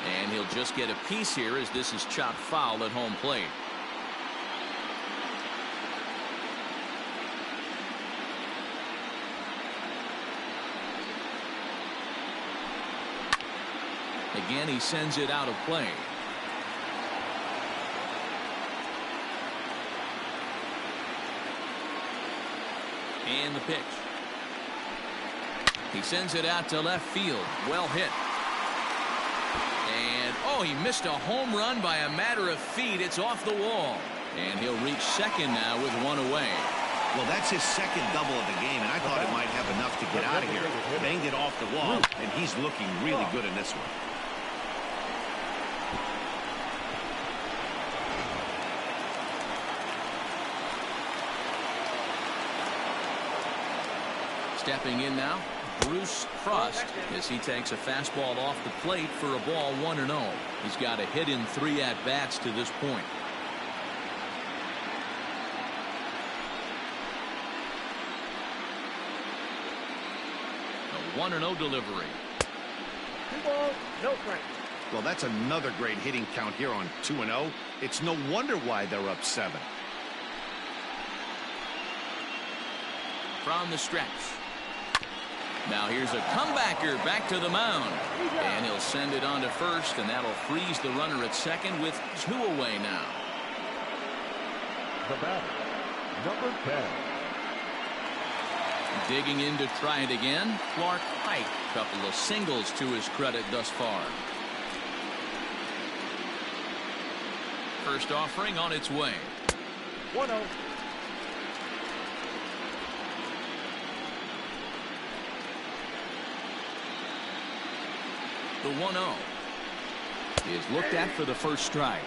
And he'll just get a piece here as this is chopped foul at home plate. Again, he sends it out of play. And the pitch. He sends it out to left field. Well hit. And, oh, he missed a home run by a matter of feet. It's off the wall. And he'll reach second now with one away. Well, that's his second double of the game, and I thought it might have enough to get out of here. Banged it off the wall, and he's looking really good in this one. Stepping in now, Bruce Frost, as he takes a fastball off the plate for a ball 1-0. He's got a hit in 3 at-bats to this point. A 1-0 delivery. 2 balls, no strikes. Well, that's another great hitting count here on 2-0. It's no wonder why they're up 7. From the stretch. Now here's a comebacker back to the mound. And he'll send it on to first, and that'll freeze the runner at second with 2 away now. The batter, number 10. Digging in to try it again, Clark Pike. Couple of singles to his credit thus far. First offering on its way. 1-0. The 1-0 is looked at for the first strike.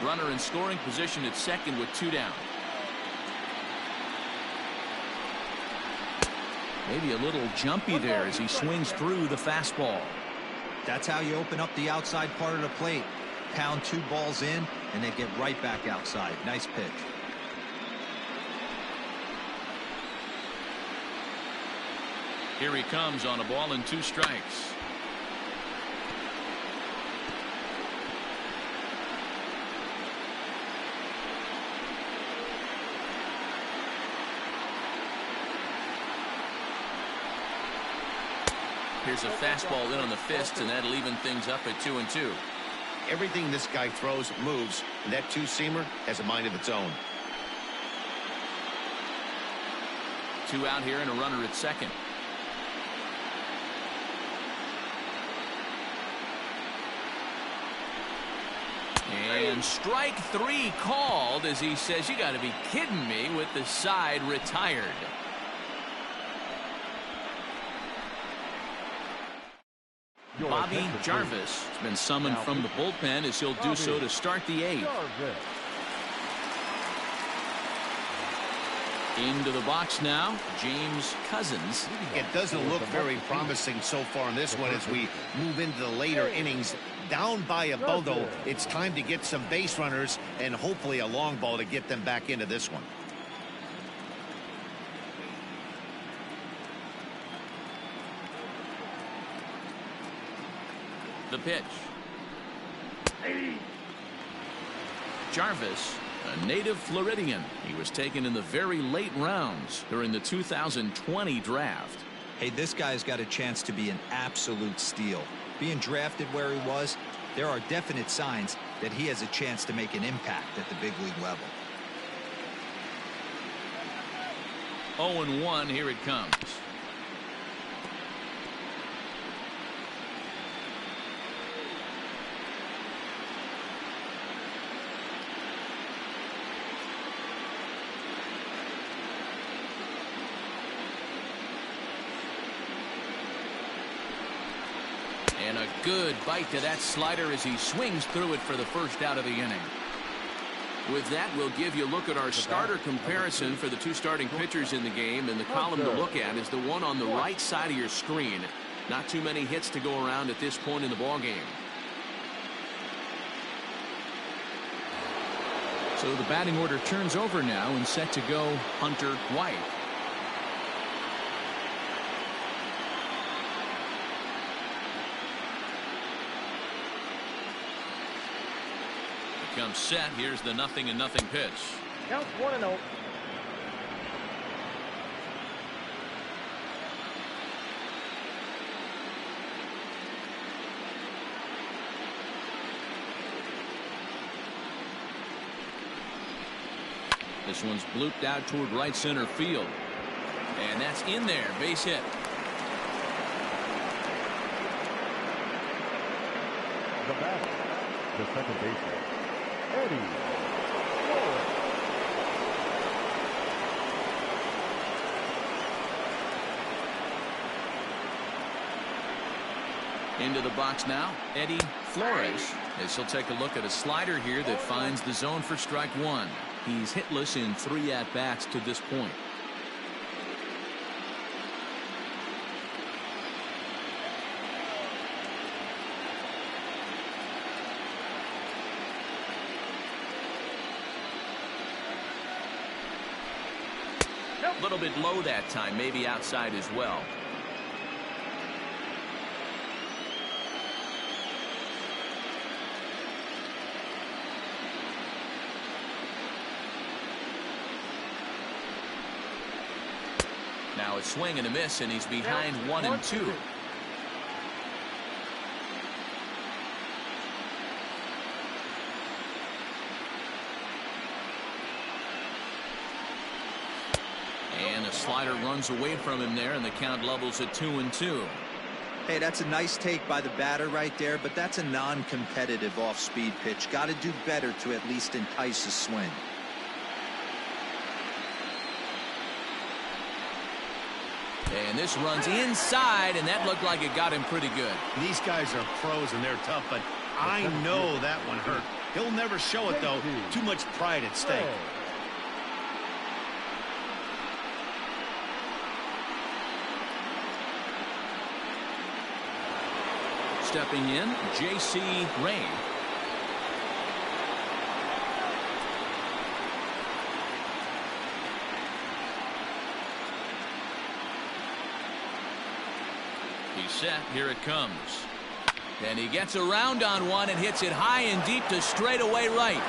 Runner in scoring position at second with 2 down. Maybe a little jumpy there as he swings through the fastball. That's how you open up the outside part of the plate. Pound 2 balls in, and they get right back outside. Nice pitch. Here he comes on a ball and 2 strikes. Here's a fastball in on the fist, and that'll even things up at 2-2. Everything this guy throws moves, and that two-seamer has a mind of its own. 2 out here and a runner at second. And strike 3 called as he says, "You got to be kidding me," with the side retired. Bobby Jarvis has been summoned from the bullpen as he'll do so to start the 8th. Into the box now, James Cousins. It doesn't look very promising so far in this one as we move into the later innings. Down by a bundle, it's time to get some base runners and hopefully a long ball to get them back into this one. The pitch. Jarvis, a native Floridian. He was taken in the very late rounds during the 2020 draft. Hey, this guy's got a chance to be an absolute steal. Being drafted where he was, there are definite signs that he has a chance to make an impact at the big league level. 0-1, here it comes. And a good bite to that slider as he swings through it for the first out of the inning. With that, we'll give you a look at our starter comparison for the 2 starting pitchers in the game. And the column to look at is the one on the right side of your screen. Not too many hits to go around at this point in the ball game. So the batting order turns over now and set to go Hunter White. Comes set. Here's the 0-0 pitch. Count 1-0. This one's blooped out toward right center field. And that's in there. Base hit. The batter, the second baseman, Eddie Flores. Into the box now, Eddie Flores, as he'll take a look at a slider here that finds the zone for strike 1. He's hitless in 3 at-bats to this point. A little bit low that time, maybe outside as well. Now a swing and a miss, and he's behind 1-2. And a slider runs away from him there, and the count levels at 2-2. Hey, that's a nice take by the batter right there, but that's a non-competitive off-speed pitch. Got to do better to at least entice a swing. And this runs inside, and that looked like it got him pretty good. These guys are pros and they're tough, but I know that one hurt. He'll never show it, though. Too much pride at stake. Stepping in, J.C. Ray. He's set. Here it comes. And he gets around on one and hits it high and deep to straightaway right.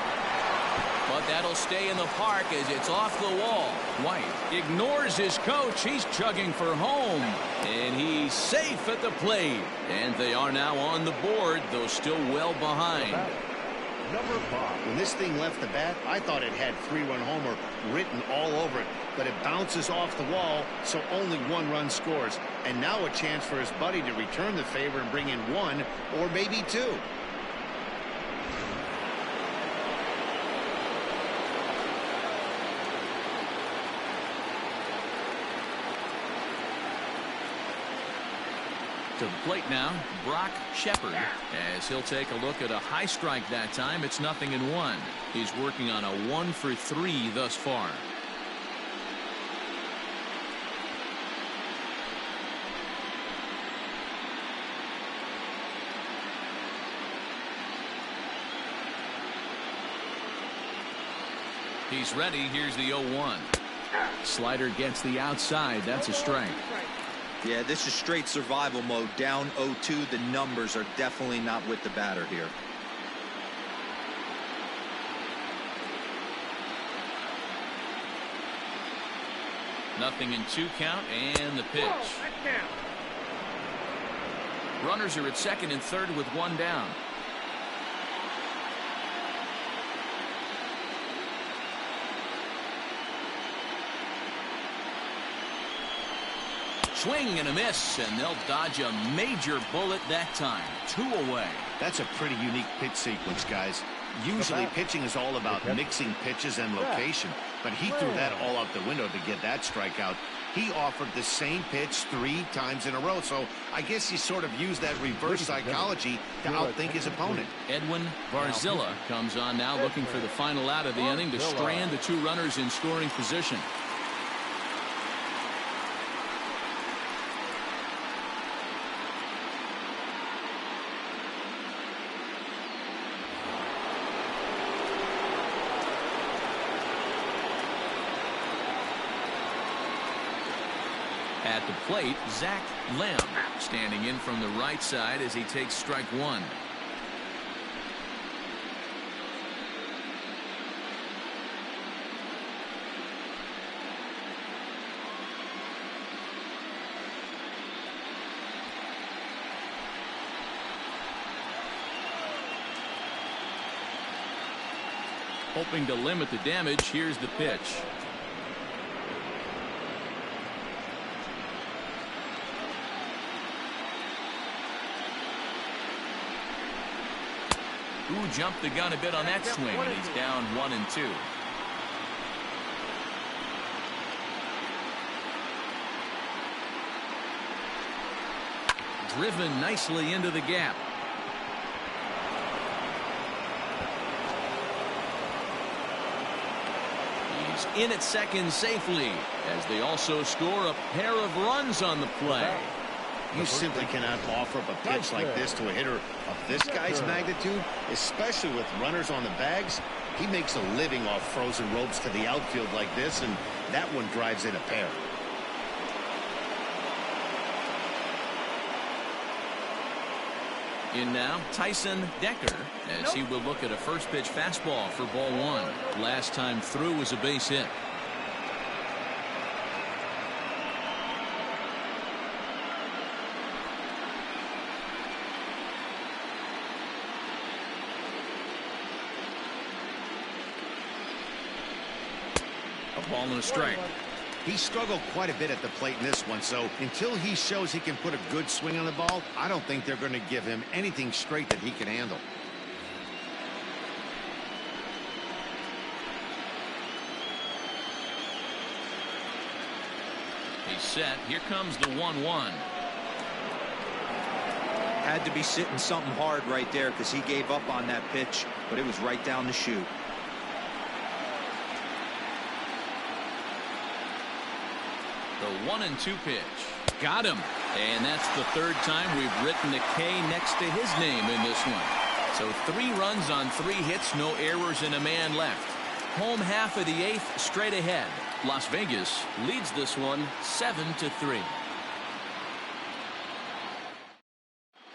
But that'll stay in the park as it's off the wall. White ignores his coach. He's chugging for home. And he's safe at the plate. And they are now on the board, though still well behind. Number 5. When this thing left the bat, I thought it had 3-run homer written all over it. But it bounces off the wall, so only 1 run scores. And now a chance for his buddy to return the favor and bring in 1 or maybe 2. To the plate now, Brock Shepard, as he'll take a look at a high strike that time. It's 0-1. He's working on a 1 for 3 thus far. He's ready. Here's the 0-1. Slider gets the outside. That's a strike. Yeah, this is straight survival mode. Down 0-2. The numbers are definitely not with the batter here. Nothing in 2 count, and the pitch. Runners are at second and third with 1 down. Swing and a miss, and they'll dodge a major bullet that time. 2 away. That's a pretty unique pitch sequence, guys. Usually pitching is all about mixing pitches and location, but he threw that all out the window to get that strikeout. He offered the same pitch 3 times in a row, so I guess he sort of used that reverse psychology to outthink his opponent. Edwin Barzilla comes on now, looking for the final out of the inning to strand the 2 runners in scoring position. At the plate, Zach Lamb standing in from the right side as he takes strike 1. Hoping to limit the damage, here's the pitch. Who jumped the gun a bit on that swing, and he's down 1-2. Driven nicely into the gap. He's in at second safely, as they also score a pair of runs on the play. You simply cannot offer up a pitch like this to a hitter of this guy's magnitude, especially with runners on the bags. He makes a living off frozen ropes to the outfield like this, and that one drives in a pair. In now, Tyson Decker, as he will look at a first pitch fastball for ball 1. Last time through was a base hit. A ball and a strike. He struggled quite a bit at the plate in this one, so until he shows he can put a good swing on the ball, I don't think they're going to give him anything straight that he can handle. He's set. Here comes the 1-1. Had to be sitting something hard right there because he gave up on that pitch, but it was right down the chute. The 1-2 pitch. Got him. And that's the third time we've written a K next to his name in this one. So 3 runs on 3 hits, no errors, and a man left. Home half of the 8th, straight ahead. Las Vegas leads this one 7-3.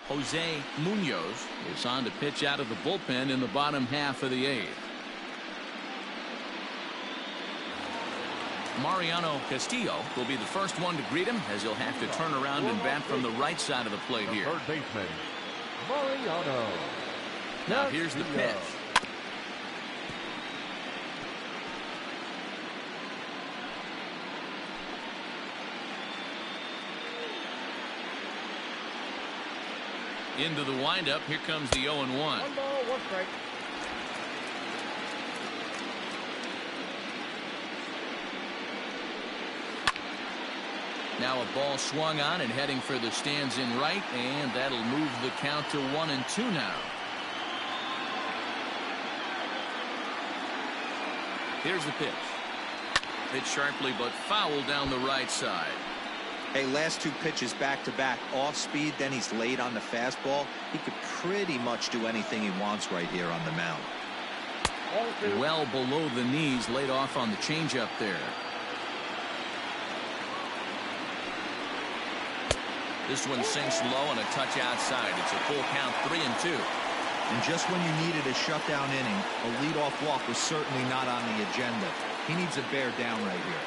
Jose Munoz is on to pitch out of the bullpen in the bottom half of the 8th. Mariano Castillo will be the first one to greet him, as he'll have to turn around and bat from the right side of the plate here. Third baseman, Mariano. Now here's the pitch. Into the windup. Here comes the 0-1. 1 ball, 1 strike. Now a ball swung on and heading for the stands in right, and that'll move the count to 1-2 now. Here's the pitch. Hit sharply but foul down the right side. Hey, last 2 pitches back-to-back, off speed, then he's late on the fastball. He could pretty much do anything he wants right here on the mound. Well below the knees, laid off on the changeup there. This one sinks low and a touch outside. It's a full count, 3-2. And just when you needed a shutdown inning, a leadoff walk was certainly not on the agenda. He needs a bear down right here.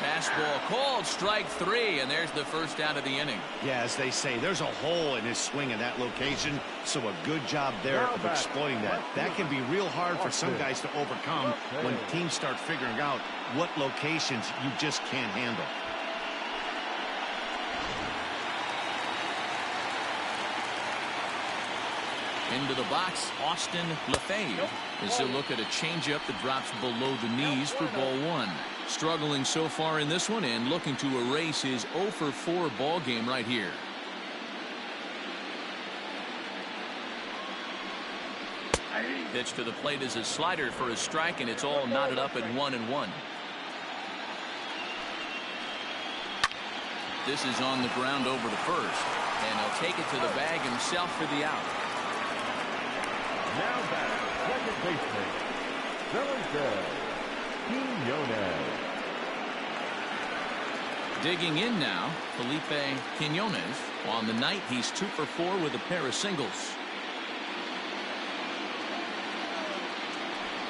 Fastball called, strike 3, and there's the first out of the inning. Yeah, as they say, there's a hole in his swing in that location, so a good job there of exploiting that. That can be real hard for some guys to overcome when teams start figuring out what locations you just can't handle. Into the box, Austin Lafave. As he'll look at a changeup that drops below the knees for ball 1. Struggling so far in this one and looking to erase his 0-for-4 ball game right here. Pitch to the plate is a slider for a strike, and it's all knotted up at 1-1. This is on the ground over to first, and he'll take it to the bag himself for the out. Now back, second baseman, Quinones. Digging in now, Felipe Quinones. On the night, he's 2-for-4 with a pair of singles.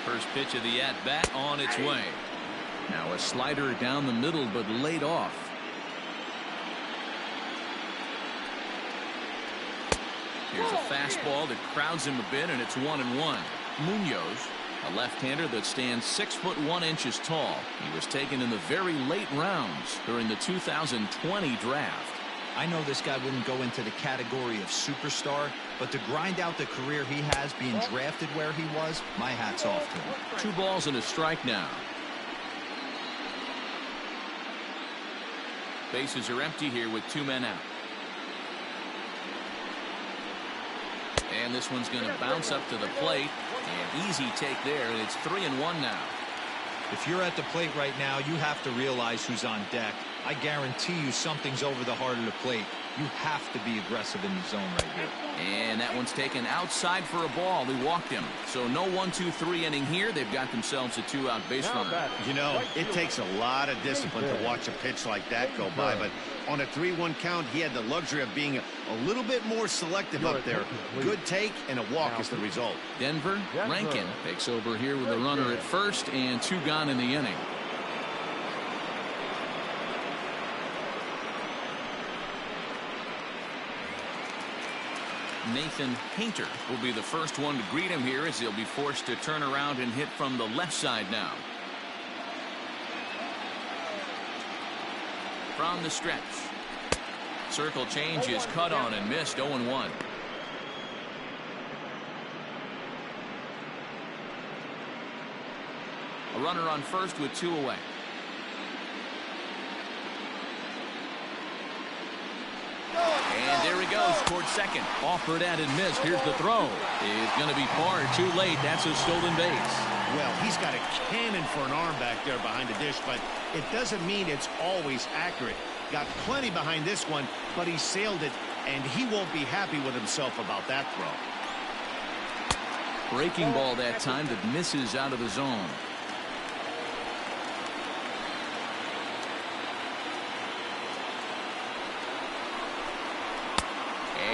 First pitch of the at-bat on its way. Now a slider down the middle, but laid off. Here's a fastball that crowds him a bit, and it's 1-1. Munoz, a left-hander that stands 6'1" tall. He was taken in the very late rounds during the 2020 draft. I know this guy wouldn't go into the category of superstar, but to grind out the career he has being drafted where he was, my hat's off to him. 2 balls and a strike now. Bases are empty here with 2 men out. And this one's going to bounce up to the plate. An easy take there, and it's 3-1 now. If you're at the plate right now, you have to realize who's on deck. I guarantee you something's over the heart of the plate. You have to be aggressive in the zone right here. And that one's taken outside for a ball. He walked him. So no 1-2-3 inning here. They've got themselves a 2-out base runner. You know, it takes a lot of discipline to watch a pitch like that go by, but on a 3-1 count, he had the luxury of being a little bit more selective up there. Good take, and a walk is the result. Denver, Rankin takes over here with a runner at first and 2 gone in the inning. Nathan Painter will be the first one to greet him here, as he'll be forced to turn around and hit from the left side now. From the stretch. Circle change is cut on and missed. 0-1. A runner on first with 2 away. goes towards second. Offered and missed. Here's the throw. It's going to be far too late. That's a stolen base. Well, he's got a cannon for an arm back there behind the dish, but it doesn't mean it's always accurate. Got plenty behind this one, but he sailed it, and he won't be happy with himself about that throw. Breaking ball that time that misses out of the zone.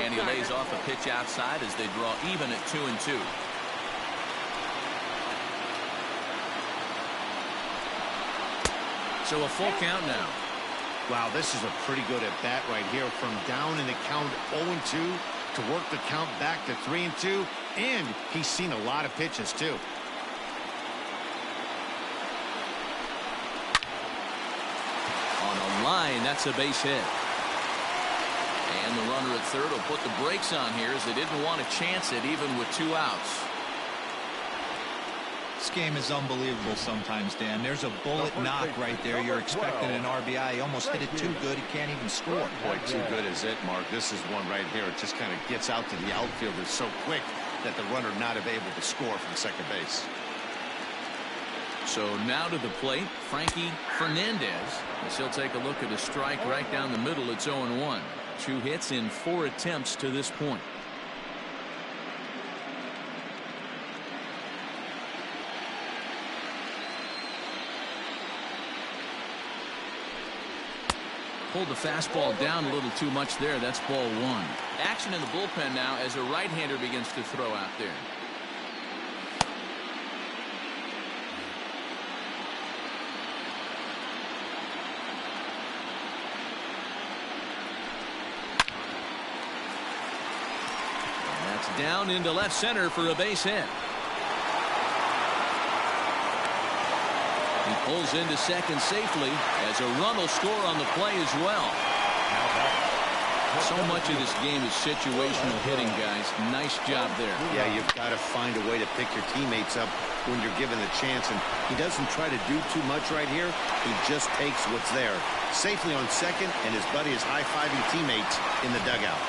And he lays off a pitch outside as they draw even at 2-2. So a full count now. Wow, this is a pretty good at bat right here. From down in the count 0-2 to work the count back to 3-2. And he's seen a lot of pitches, too. On a line, that's a base hit. And the runner at third will put the brakes on here as they didn't want to chance it even with 2 outs. This game is unbelievable sometimes, Dan. There's a bullet knock right there. You're expecting an RBI. He almost hit it too good. He can't even score. Boy, too good is it, Mark. This is one right here. It just kind of gets out to the outfield. It's so quick that the runner not able to score from second base. So now to the plate, Frankie Fernandez. As he'll take a look at a strike right down the middle. It's 0-1. 2 hits in 4 attempts to this point. Pulled the fastball down a little too much there. That's ball 1. Action in the bullpen now as a right-hander begins to throw out there. And that's down into left center for a base hit. He pulls into second safely as a run will score on the play as well. So much of this game is situational hitting, guys. Nice job there. Yeah, you've got to find a way to pick your teammates up when you're given the chance, and he doesn't try to do too much right here. He just takes what's there. Safely on second, and his buddy is high-fiving teammates in the dugout.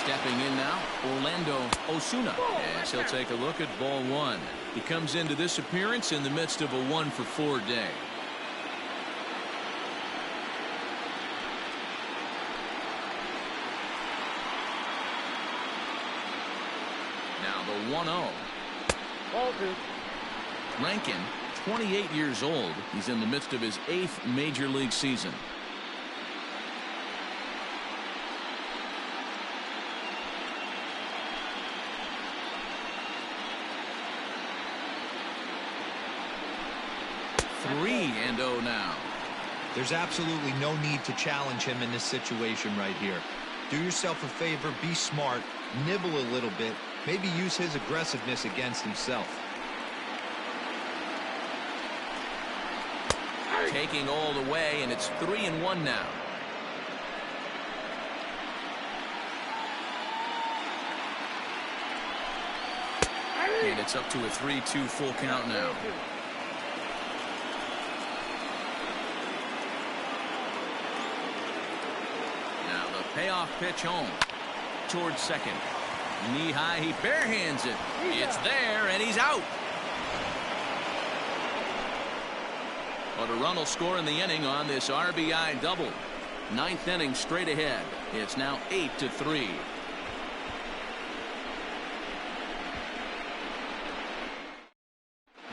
Stepping in now, Orlando Osuna, as he'll take a look at ball 1. He comes into this appearance in the midst of a 1-for-4 day. Now the 1-0. Rankin, 28 years old. He's in the midst of his 8th major league season. And 3-0 now. There's absolutely no need to challenge him in this situation right here. Do yourself a favor, be smart, nibble a little bit, maybe use his aggressiveness against himself. Taking all the way, and it's 3-1 now. And it's up to a 3-2 full count now. Payoff pitch home towards second. Knee high, he barehands it. It's there, and he's out. But a run will score in the inning on this RBI double. 9th inning straight ahead. It's now 8-3.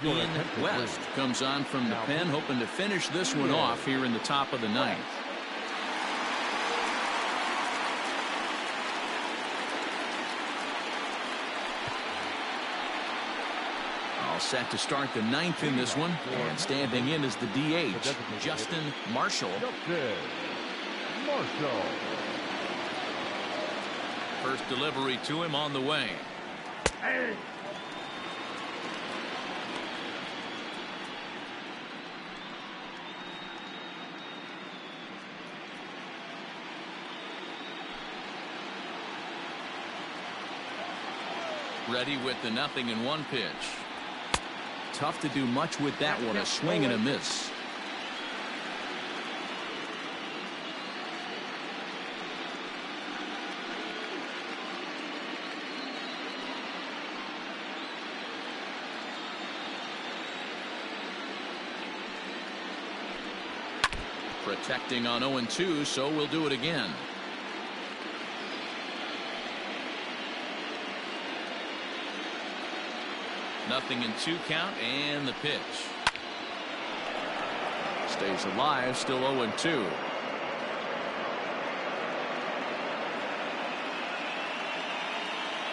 Ian West comes on from the pen, hoping to finish this one off here in the top of the 9th. All set to start the 9th in this one, and standing in is the DH, Justin Marshall. First delivery to him on the way. Ready with the 0-1 pitch. Tough to do much with that one. A swing and a miss. Protecting on 0-2, so we'll do it again. Nothing in 2 count, and the pitch. Stays alive, still 0-2.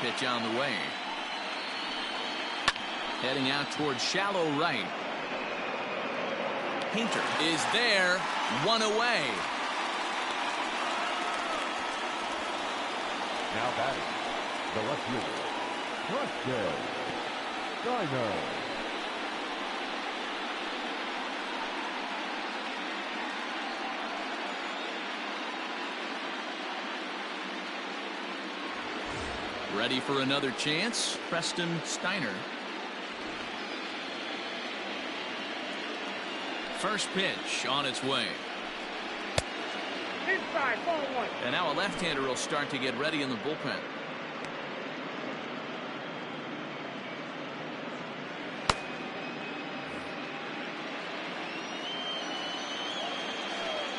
Pitch on the way. Heading out towards shallow right. Painter is there, 1 away. Now batting, the left fielder, Frankie Fernandez. Ready for another chance, Preston Steiner. First pitch on its way. Inside, ball 1. And now a left-hander will start to get ready in the bullpen.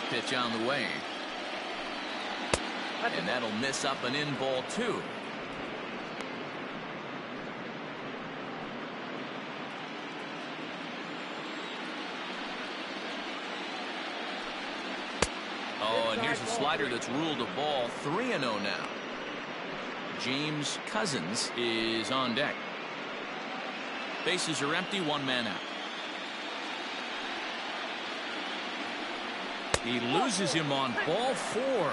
Pitch on the way. And that'll miss up and in, ball 2. Oh, and here's a slider that's ruled a ball. 3-0 now. James Cousins is on deck. Bases are empty, 1 man out. He loses him on ball 4.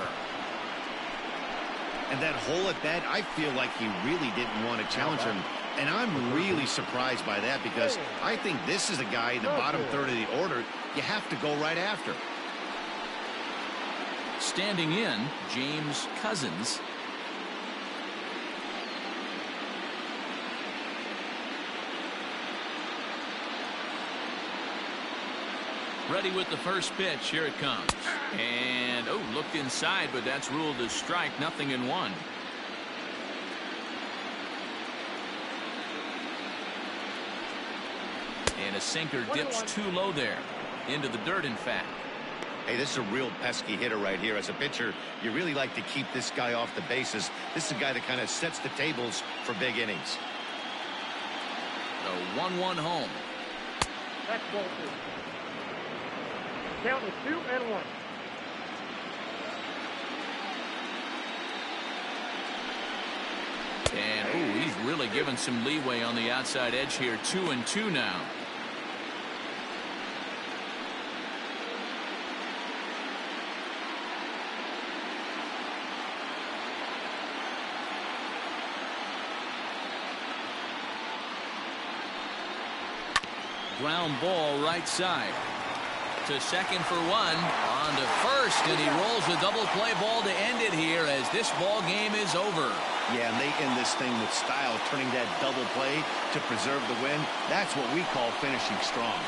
And that hole at bat, I feel like he really didn't want to challenge him. And I'm really surprised by that, because I think this is a guy in the bottom third of the order you have to go right after. Standing in, James Cousins. Ready with the first pitch. Here it comes. And, oh, looked inside, but that's ruled as strike. 0-1. And a sinker dips too low there. Into the dirt, in fact. Hey, this is a real pesky hitter right here. As a pitcher, you really like to keep this guy off the bases. This is a guy that kind of sets the tables for big innings. The 1-1 home. That's ball 2. Count is 2-1. And, oh, he's really given some leeway on the outside edge here. 2-2 now. Ground ball right side. To second for 1. On to first, and he rolls a double play ball to end it here as this ball game is over. Yeah, and they end this thing with style, turning that double play to preserve the win. That's what we call finishing strong.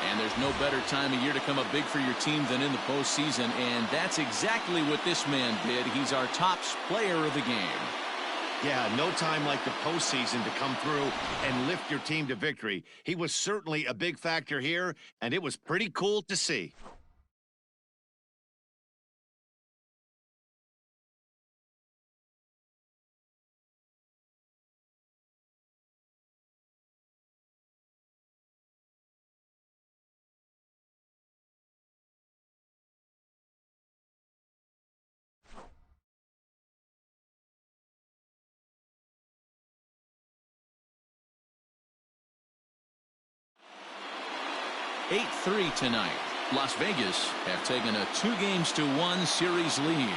And there's no better time of year to come up big for your team than in the postseason, and that's exactly what this man did. He's our top player of the game. Yeah, no time like the postseason to come through and lift your team to victory. He was certainly a big factor here, and it was pretty cool to see. 8-3 tonight. Las Vegas have taken a 2-1 series lead.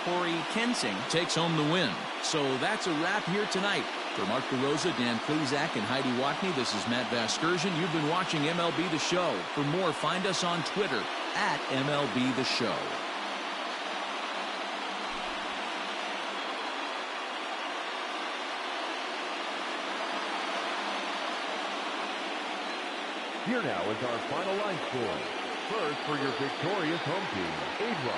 Corey Kensing takes home the win. So that's a wrap here tonight. For Mark DeRosa, Dan Klezak, and Heidi Watney, this is Matt Vasgersian. You've been watching MLB The Show. For more, find us on Twitter at MLB The Show. Here now is our final line score. First, for your victorious home team, 8 runs.